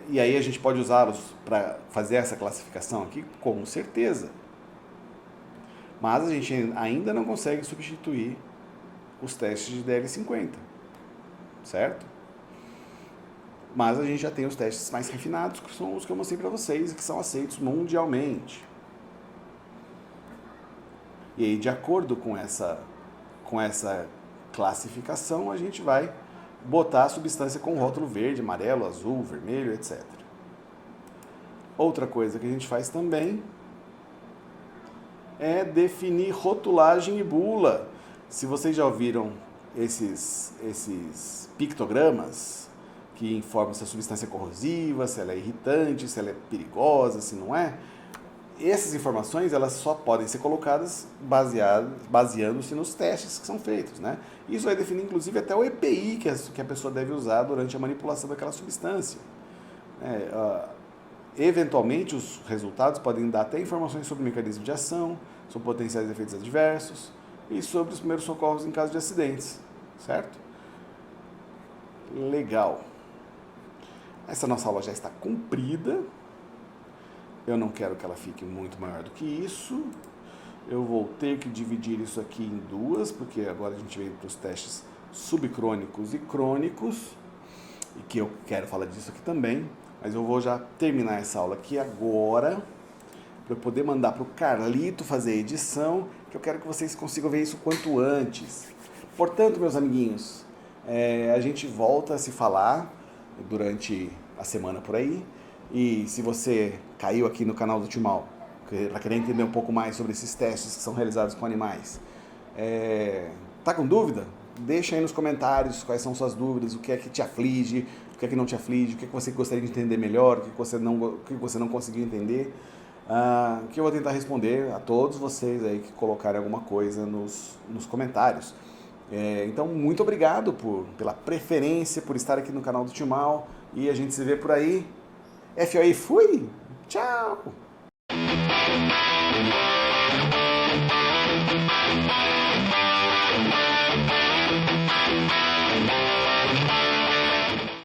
E aí a gente pode usá-los para fazer essa classificação aqui? Com certeza. Mas a gente ainda não consegue substituir os testes de DL50, certo? Mas a gente já tem os testes mais refinados, que são os que eu mostrei para vocês, que são aceitos mundialmente. E aí, de acordo com essa classificação, a gente vai botar a substância com rótulo verde, amarelo, azul, vermelho, etc. Outra coisa que a gente faz também é definir rotulagem e bula. Se vocês já ouviram esses pictogramas que informam se a substância é corrosiva, se ela é irritante, se ela é perigosa, se não é, essas informações elas só podem ser colocadas baseando-se nos testes que são feitos, né? Isso vai definir inclusive até o EPI que a pessoa deve usar durante a manipulação daquela substância. Eventualmente os resultados podem dar até informações sobre o mecanismo de ação, sobre potenciais efeitos adversos e sobre os primeiros socorros em caso de acidentes, certo? Legal. Essa nossa aula já está comprida. Eu não quero que ela fique muito maior do que isso. Eu vou ter que dividir isso aqui em duas, porque agora a gente vem para os testes subcrônicos e crônicos, e que eu quero falar disso aqui também. Mas eu vou já terminar essa aula aqui agora, para eu poder mandar para o Carlito fazer a edição, que eu quero que vocês consigam ver isso quanto antes. Portanto, meus amiguinhos, a gente volta a se falar durante a semana por aí. E se você caiu aqui no canal do Tio Mal, para querer entender um pouco mais sobre esses testes que são realizados com animais, tá com dúvida? deixa aí nos comentários quais são suas dúvidas, o que é que te aflige, o que é que não te aflige, o que é que você gostaria de entender melhor, o que você não conseguiu entender, que eu vou tentar responder a todos vocês aí que colocarem alguma coisa nos comentários. Então, muito obrigado pela preferência, por estar aqui no canal do Timal, e a gente se vê por aí. FOI, fui! Tchau!